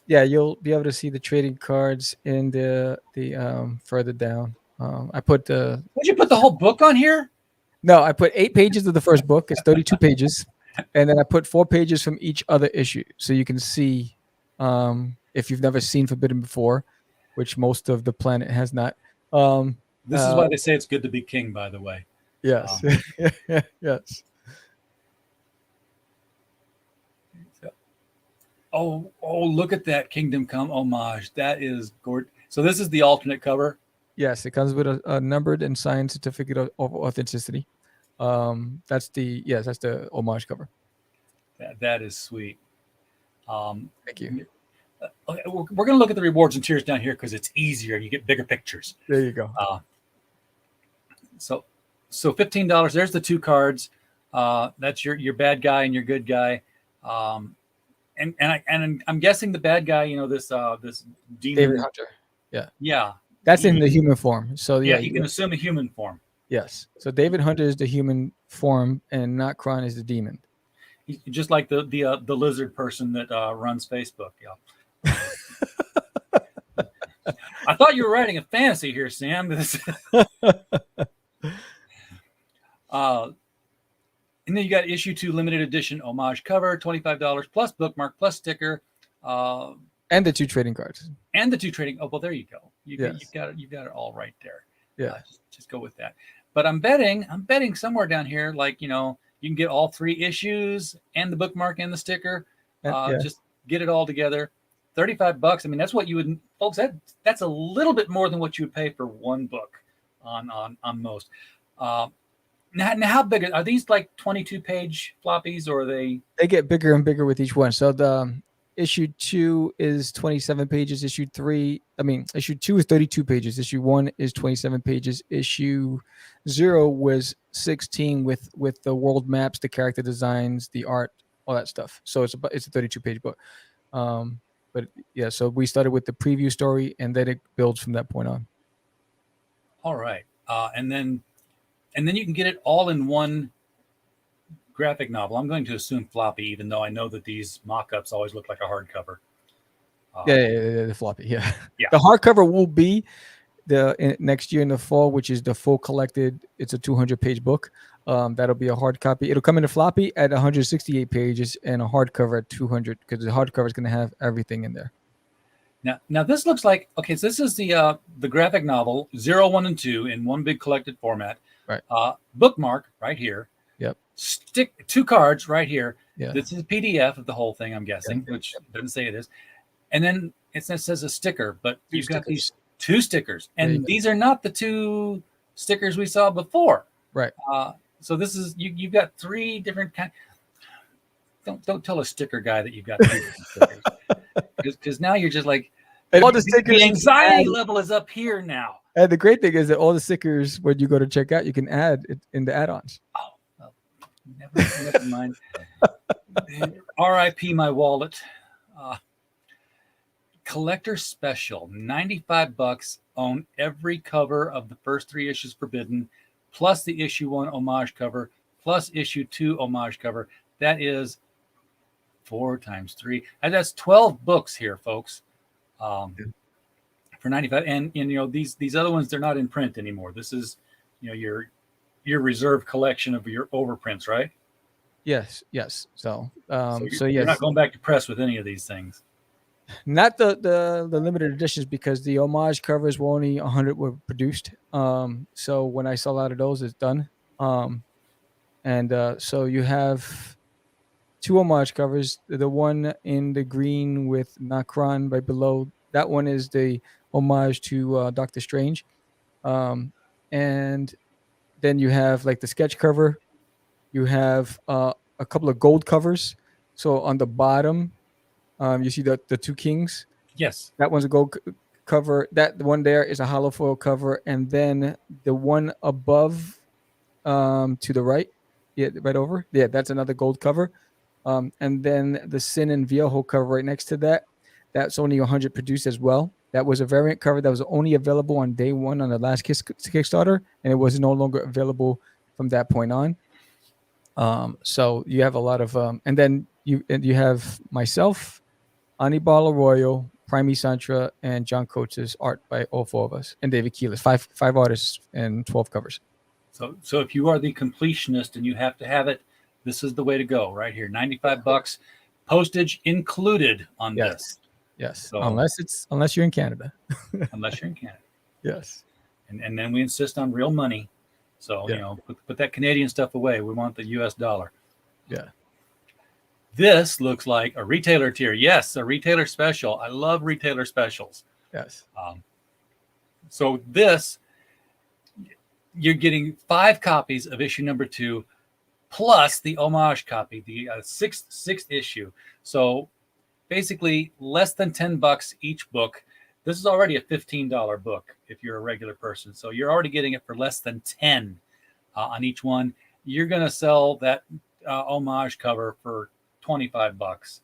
Yeah, you'll be able to see the trading cards in the further down. I put the. Would you put the whole book on here? No, I put 8 pages of the first book. It's 32 pages, and then I put 4 pages from each other issue, so you can see if you've never seen Forbidden before, which most of the planet has not. This is why they say it's good to be king, by the way. Yes. Yes. Oh, look at that Kingdom Come homage. That is gorgeous. So this is the alternate cover. Yes, it comes with a numbered and signed certificate of authenticity. That's the homage cover. That is sweet. Thank you. Okay, we're going to look at the rewards and tiers down here because it's easier. You get bigger pictures. There you go. So $15. There's the 2 cards. That's your bad guy and your good guy. And I'm guessing the bad guy, this demon. David Hunter. Yeah. Yeah. That's in the human form. So yeah, he can assume a human form. Yes. So David Hunter is the human form, and Notcron is the demon. He's just like the lizard person that runs Facebook. Yeah. I thought you were writing a fantasy here, Sam. And then you got issue 2 limited edition homage cover, $25 plus bookmark plus sticker, and the 2 trading cards. And the 2 trading. Oh well, there you go. You've got it all right there. Yeah, just go with that. But I'm betting somewhere down here, like you can get all 3 issues and the bookmark and the sticker. Just get it all together. $35. I mean, that's what you would, folks. That's a little bit more than what you would pay for one book on most. Now, how big are these? Like 22-page floppies, or are they? They get bigger and bigger with each one. So the issue 2 is 27 pages. Issue 2 is 32 pages. Issue 1 is 27 pages. Issue 0 was 16 with the world maps, the character designs, the art, all that stuff. So it's a 32 page book. But yeah, so we started with the preview story, and then it builds from that point on. All right, and then you can get it all in one graphic novel. I'm going to assume floppy, even though I know that these mock-ups always look like a hardcover. Yeah, the floppy. Yeah. Yeah. The hardcover will be next year in the fall, which is the full collected. It's a 200-page book. That'll be a hard copy. It'll come in a floppy at 168 pages and a hardcover at 200, because the hardcover is going to have everything in there. Now this looks like, okay, so this is the graphic novel 0, 1, and 2 in one big collected format. Right. Bookmark right here. Yep. Stick 2 cards right here. Yeah. This is a PDF of the whole thing, I'm guessing, which doesn't say it is. And then it says a sticker, but you've got these 2 stickers, and these are not the 2 stickers we saw before. Right. So this is you've got 3 different kinds. Don't tell a sticker guy that you've got 3 different stickers, because now you're just like, and all the stickers, the anxiety level is up here now. And the great thing is that all the stickers, when you go to check out, you can add it in the add-ons. Oh, well, never mind. R.I.P. my wallet. Collector special, $95. Own every cover of the first 3 issues Forbidden, plus the issue 1 homage cover, plus issue 2 homage cover. That is 4 times 3. And that's 12 books here, folks. For $95, and these other ones, they're not in print anymore. This is your reserve collection of your overprints, right? Yes. So yes, you're not going back to press with any of these things. Not the limited editions, because the homage covers were only 100 were produced. So when I sell out of those, it's done. So you have 2 homage covers. The one in the green with Nacron right below, that one is the homage to Doctor Strange. And then you have like the sketch cover. You have a couple of gold covers. So on the bottom, you see the 2 kings. Yes. That one's a gold cover. That one there is a hollow foil cover. And then the one above to the right, right over. Yeah, that's another gold cover. And then the Sin and Viejo cover right next to that, that's only 100 produced as well. That was a variant cover that was only available on day 1 on the last Kickstarter, and it was no longer available from that point on. So you have a lot of, and then you have myself, Anibal Arroyo, Prime Santra, and John Coates' art by all 4 of us, and David Keelis, five artists and 12 covers. So if you are the completionist and you have to have it, this is the way to go right here. $95, postage included on this. Yes, so, unless you're in Canada. Unless you're in Canada. Yes. And then we insist on real money. So, put that Canadian stuff away. We want the US dollar. Yeah. This looks like a retailer tier. Yes, a retailer special. I love retailer specials. Yes. So this, you're getting 5 copies of issue number 2, plus the homage copy, the sixth issue. So basically less than $10 each book. This is already a $15 book if you're a regular person. So you're already getting it for less than 10 on each one. You're going to sell that homage cover for $25.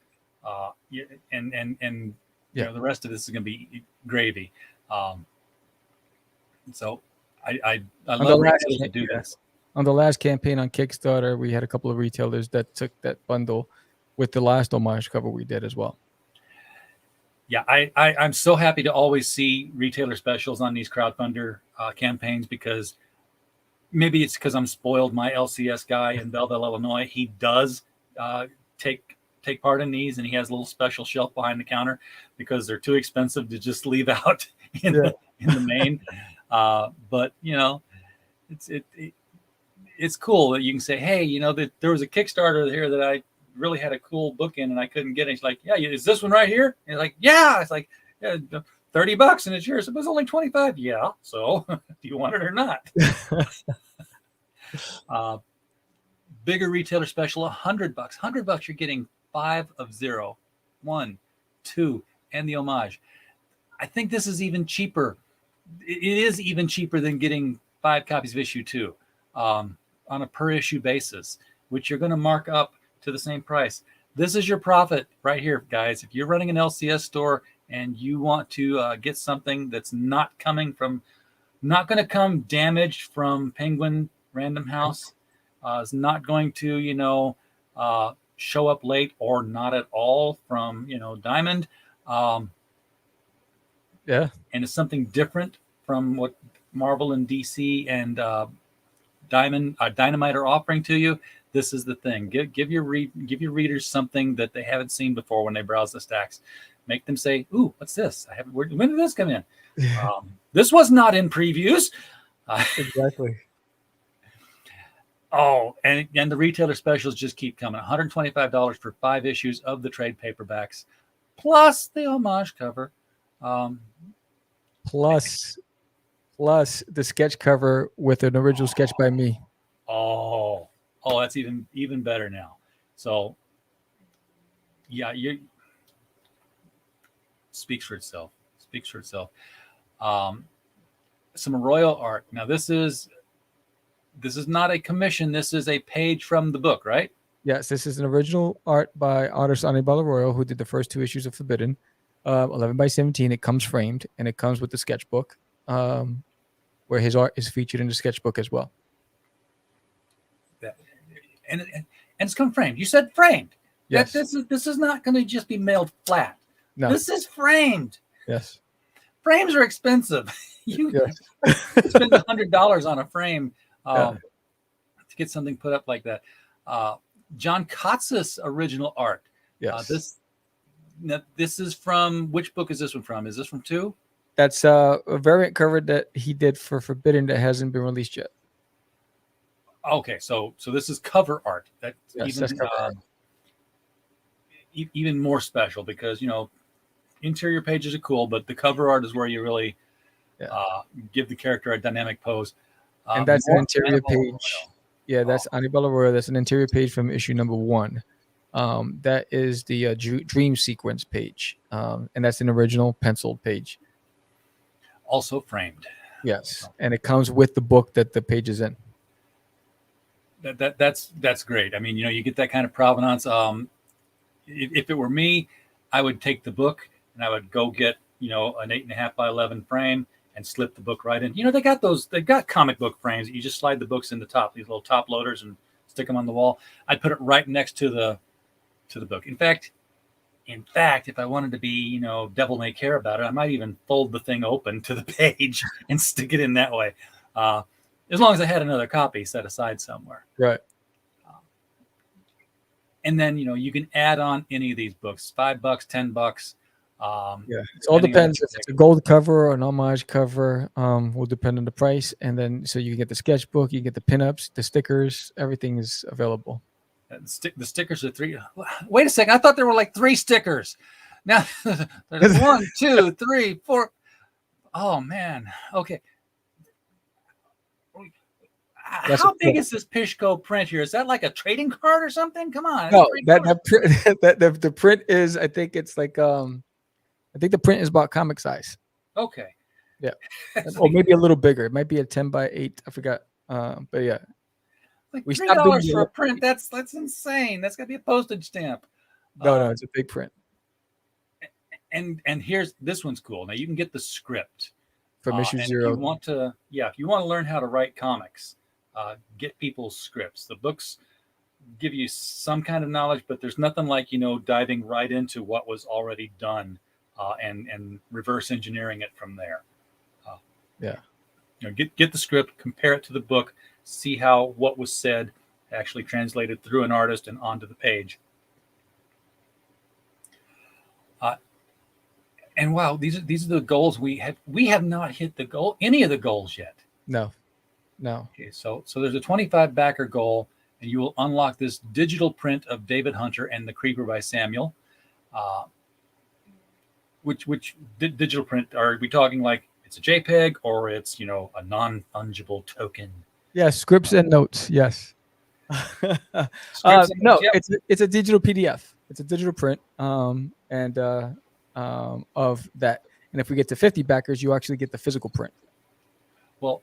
And the rest of this is going to be gravy. So I love retailers to do this. On the last campaign on Kickstarter, we had a couple of retailers that took that bundle with the last homage cover we did as well. Yeah, I'm so happy to always see retailer specials on these crowdfunder campaigns, because maybe it's because I'm spoiled. My LCS guy in Belleville, Illinois, he does take part in these, and he has a little special shelf behind the counter because they're too expensive to just leave out in the main. But it's cool that you can say, hey, that there was a Kickstarter here that I really had a cool book in and I couldn't get it. It's like, yeah, is this one right here? And it's like, yeah. It's like, yeah, $30 and it's yours. It was only $25. Yeah. So do you want it or not? Bigger retailer special, $100. $100, you're getting 5 of 0, 1, 2, and the homage. I think this is even cheaper. It is even cheaper than getting 5 copies of issue 2 on a per issue basis, which you're going to mark up to the same price. This is your profit right here, guys. If you're running an LCS store and you want to get something that's not going to come damaged from Penguin Random House, is not going to, show up late or not at all from, Diamond. Yeah. And it's something different from what Marvel and DC and Dynamite are offering to you. This is the thing. Give your readers something that they haven't seen before when they browse the stacks. Make them say, "Ooh, what's this? When did this come in? This was not in previews." Exactly. Oh, and the retailer specials just keep coming. $125 for 5 issues of the trade paperbacks, plus the homage cover. Plus the sketch cover with an original sketch by me. Oh, that's even better now. So, yeah, speaks for itself. Some royal art. Now, this is not a commission. This is a page from the book, right? Yes, this is an original art by artist Anibal Arroyo, who did the first 2 issues of Forbidden. 11 by 17. It comes framed, and it comes with the sketchbook, where his art is featured in the sketchbook as well. And it's come framed. You said framed. Yes. This is not going to just be mailed flat. No. This is framed. Yes. Frames are expensive. You spend $100 on a frame to get something put up like that. John Katsus original art. Yes. This is from, which book is this one from? Is this from 2? That's a variant cover that he did for Forbidden that hasn't been released yet. Okay, so this is cover art. That's cover art. Even more special because interior pages are cool, but the cover art is where you really give the character a dynamic pose. And that's an interior page. Yeah, that's Anibal Arroyo. That's an interior page from issue number 1. That is the dream sequence page, and that's an original penciled page. Also framed. Yes, and it comes with the book that the page is in. That's great. I mean, you get that kind of provenance. If it were me, I would take the book and I would go get an 8.5 by 11 frame and slip the book right in. They got comic book frames. You just slide the books in the top, these little top loaders, and stick them on the wall. I'd put it right next to the book. In fact, if I wanted to be, devil may care about it, I might even fold the thing open to the page and stick it in that way. As long as I had another copy set aside somewhere. Right. And then, you can add on any of these books, $5, $10. It all depends if it's a gold cover or an homage cover. Will depend on the price. And then, so you can get the sketchbook, you can get the pinups, the stickers, everything is available. The stickers are 3. Wait a second. I thought there were like 3 stickers. Now there's 1, 2, 3, 4. Oh man. Okay. How big is this Pishko print here? Is that like a trading card or something? Come on. No, the print is, I think it's like, I think the print is about comic size. Okay. Yeah. Or maybe a little bigger. It might be a 10 by 8. I forgot. But yeah. Like $3 for a print. That's insane. That's got to be a postage stamp. No, it's a big print. And here's, this one's cool. Now you can get the script from issue 0. If you want to learn how to write comics, get people's scripts. The books give you some kind of knowledge, but there's nothing like, diving right into what was already done and reverse engineering it from there. Get the script, compare it to the book, see how what was said actually translated through an artist and onto the page. And wow, these are the goals we have not hit any of the goals yet. No. Okay, so there's a 25 backer goal, and you will unlock this digital print of David Hunter and the Creeper by Samuel. Which digital print are we talking? Like it's a JPEG or it's a non-fungible token? Yes, scripts and notes. Yes. Scripts and No, notes, yep. it's a digital PDF. It's a digital print. And of that. And if we get to 50 backers, you actually get the physical print. Well,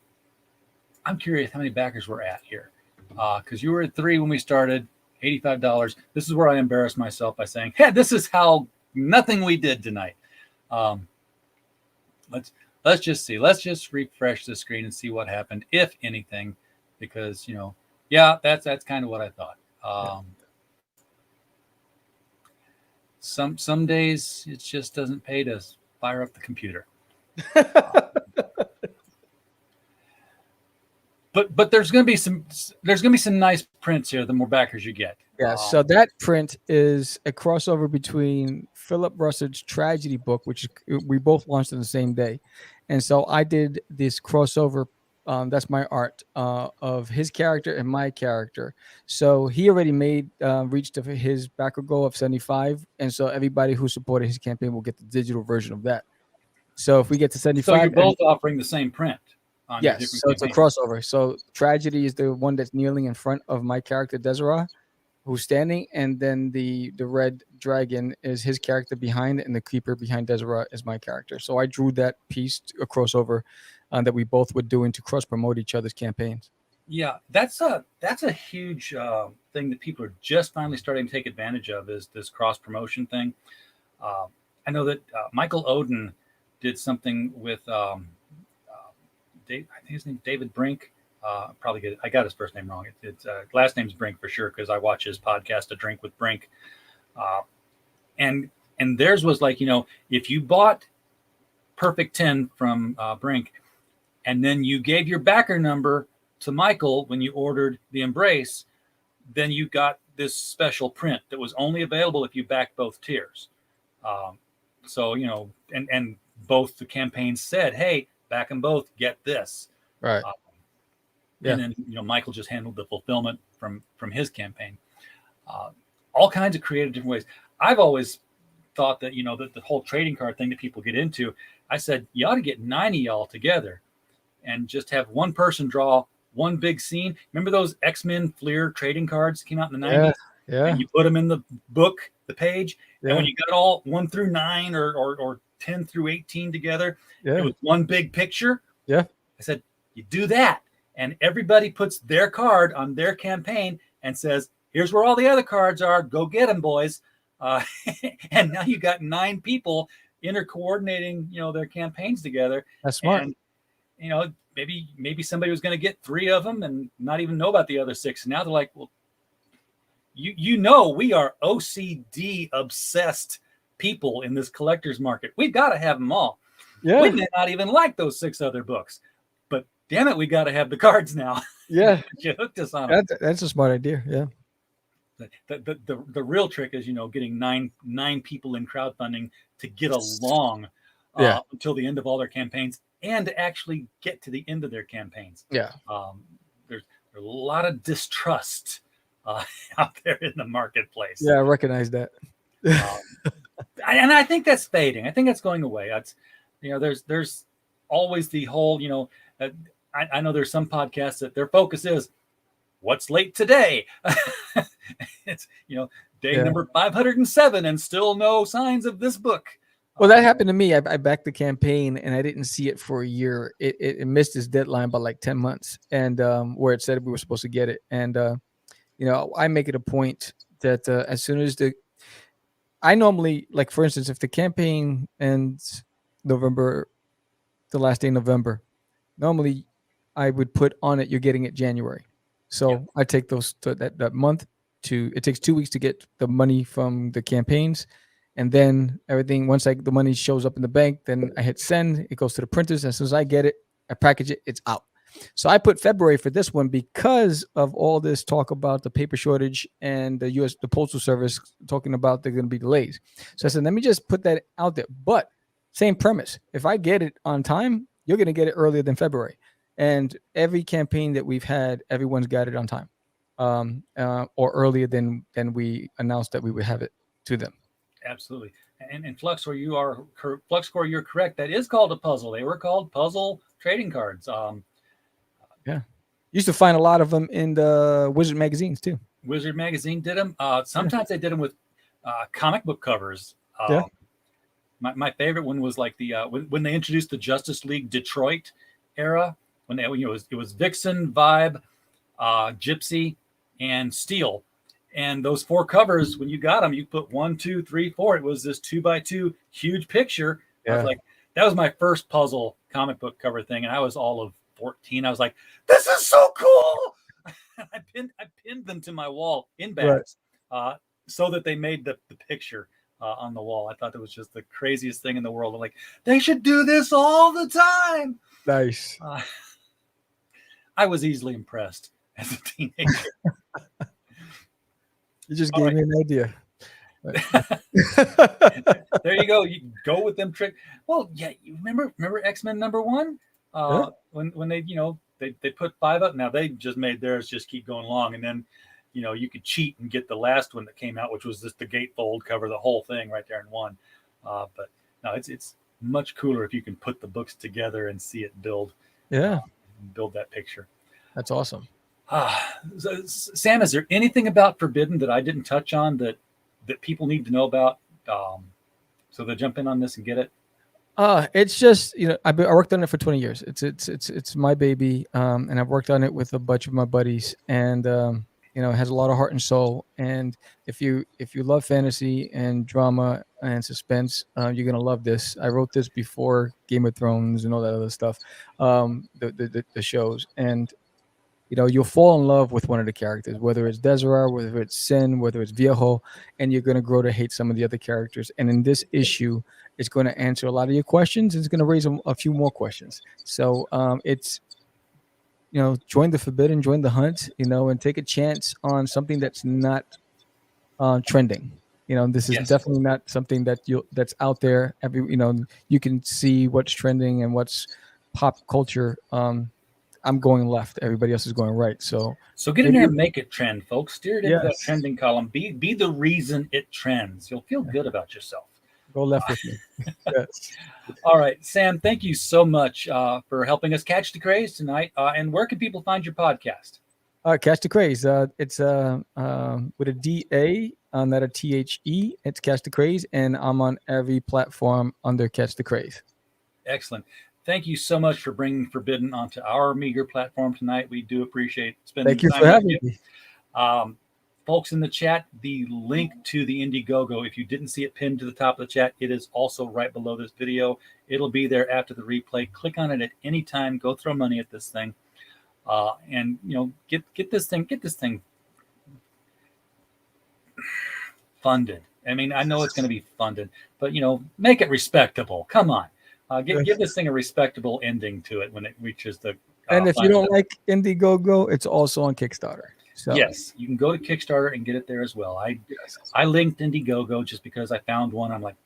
I'm curious how many backers we're at here, because you were at 3 when we started, $85. This is where I embarrassed myself by saying, "Hey, this is how nothing we did tonight." Um, let's just see. Let's just refresh the screen and see what happened, if anything, because yeah, that's kind of what I thought. Some days it just doesn't pay to fire up the computer. But there's gonna be some nice prints here. The more backers you get. Yeah, so that print is a crossover between Philip Russell's tragedy book, which we both launched on the same day, and so I did this crossover. That's my art of his character and my character. So he already reached his backer goal of 75, and so everybody who supported his campaign will get the digital version of that. So if we get to 75, so you're both offering the same print. On your yes, different so it's a campaigns. crossover. So tragedy is the one that's kneeling in front of my character Desiree, who's standing, and then the red dragon is his character behind, and the creeper behind Desiree is my character. So I drew that piece, a crossover that we both were doing to cross promote each other's campaigns. Yeah, that's a huge thing that people are just finally starting to take advantage of, is this cross promotion thing. I know that Michael Oden did something with I think his name's David Brink. Probably I got his first name wrong. It's last name's Brink for sure, because I watch his podcast, A Drink with Brink. And theirs was like, if you bought Perfect 10 from Brink, and then you gave your backer number to Michael when you ordered the Embrace, then you got this special print that was only available if you backed both tiers. So, and both the campaigns said, hey, back them both, get this. Right. Yeah. And then, Michael just handled the fulfillment from his campaign. All kinds of creative different ways. I've always thought that, that the whole trading card thing that people get into, I said, you ought to get 9 of y'all together and just have one person draw one big scene. Remember those X-Men Fleer trading cards that came out in the 90s? Yeah. And you put them in the book, the page, yeah. and when you got all 1 through 9 or 10 through 18 together, yeah. it was one big picture. Yeah. I said, you do that, and everybody puts their card on their campaign and says, here's where all the other cards are. Go get them, boys. And now you got 9 people intercoordinating, their campaigns together. That's smart. And, maybe somebody was going to get 3 of them and not even know about the other 6. And now they're like, well, we are OCD obsessed people in this collector's market. We've got to have them all. Yeah. We may not even like those 6 other books, but damn it, we got to have the cards now. Yeah. You hooked us on them. That's a smart idea. Yeah. The real trick is, getting nine people in crowdfunding to get along until the end of all their campaigns, and to actually get to the end of their campaigns. Yeah. There's a lot of distrust out there in the marketplace. Yeah, I recognize that. And I think that's fading. I think that's going away. That's, there's always the whole, I know there's some podcasts that their focus is what's late today. It's, day number 507 and still no signs of this book. Well, that happened to me. I backed the campaign and I didn't see it for a year. It missed its deadline by like 10 months, and where it said we were supposed to get it. And I make it a point that as soon as I normally, like, for instance, if the campaign ends November, the last day of November, normally I would put on it, you're getting it January. So I take those that month it takes 2 weeks to get the money from the campaigns. And then everything, once the money shows up in the bank, then I hit send. It goes to the printers. As soon as I get it, I package it. It's out. So I put February for this one because of all this talk about the paper shortage and the Postal Service talking about they're going to be delays. So I said, let me just put that out there. But same premise. If I get it on time, you're going to get it earlier than February. And every campaign that we've had, everyone's got it on time, or earlier than we announced that we would have it to them. Absolutely. And in Fluxcore, you're correct. That is called a puzzle. They were called puzzle trading cards. Yeah. Used to find a lot of them in the Wizard magazines too. Wizard magazine did them. Sometimes they did them with comic book covers. Yeah. My favorite one was like the when they introduced the Justice League Detroit era, when they it was Vixen, Vibe, Gypsy, and Steel, and those 4 covers. When you got them, you put 1, 2, 3, 4. It was this 2x2 huge picture. I was like, that was my first puzzle comic book cover thing, and I was all of 14. I was like, this is so cool. I pinned them to my wall in bags, so that they made the picture on the wall. I thought it was just the craziest thing in the world. I'm like, they should do this all the time. Nice. I was easily impressed as a teenager. You just gave me an idea. There you go. You go with them trick. Well, yeah, you remember X-Men #1? When they they put 5 up. Now they just made theirs just keep going long, and then you could cheat and get the last one that came out, which was just the gatefold cover, the whole thing right there in one. But no, it's much cooler if you can put the books together and see it build. Yeah, build that picture. That's awesome. So, Sam, is there anything about Forbidden that I didn't touch on that people need to know about, so they'll jump in on this and get it? It's just I worked on it for 20 years. It's my baby, and I've worked on it with a bunch of my buddies, and it has a lot of heart and soul. And if you love fantasy and drama and suspense, you're gonna love this. I wrote this before Game of Thrones and all that other stuff, the shows, and you'll fall in love with one of the characters, whether it's Desiree, whether it's Sin, whether it's Viejo, and you're going to grow to hate some of the other characters. And in this issue, it's going to answer a lot of your questions. It's going to raise a few more questions. So it's, join the Forbidden, join the hunt, and take a chance on something that's not trending. This is definitely not something that's out there. You can see what's trending and what's pop culture. I'm going left. Everybody else is going right. So get in there and make it trend, folks. Steer it into that trending column. Be the reason it trends. You'll feel good about yourself. Go left with me. Yes. All right, Sam, thank you so much for helping us catch the craze tonight. And where can people find your podcast? Catch the Craze. It's with a D-A, not a T-H-E. It's Catch the Craze, and I'm on every platform under Catch the Craze. Excellent. Thank you so much for bringing Forbidden onto our meager platform tonight. We do appreciate spending time with you. Thank you for having me. Folks in the chat, the link to the Indiegogo, if you didn't see it pinned to the top of the chat, it is also right below this video. It'll be there after the replay. Click on it at any time. Go throw money at this thing. And get this thing funded. I mean, I know it's going to be funded, but make it respectable. Come on. Give this thing a respectable ending to it when it reaches the. And if you don't like Indiegogo, it's also on Kickstarter. So. Yes, you can go to Kickstarter and get it there as well. I linked Indiegogo just because I found one. I'm like,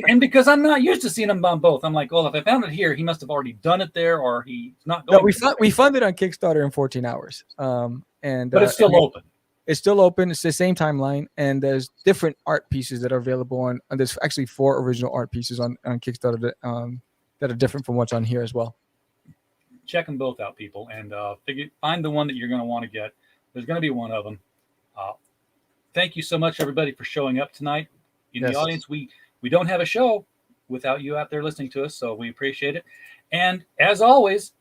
and because I'm not used to seeing them on both. I'm like, well, if I found it here, he must have already done it there, or he's not going. No, we funded on Kickstarter in 14 hours. But it's still open. It's still open. It's the same timeline, and there's different art pieces that are available on. And there's actually 4 original art pieces on Kickstarter that are different from what's on here as well. Check them both out, people, and find the one that you're going to want to get. There's going to be one of them. Thank you so much, everybody, for showing up tonight. In the audience, we don't have a show without you out there listening to us, so we appreciate it. And as always,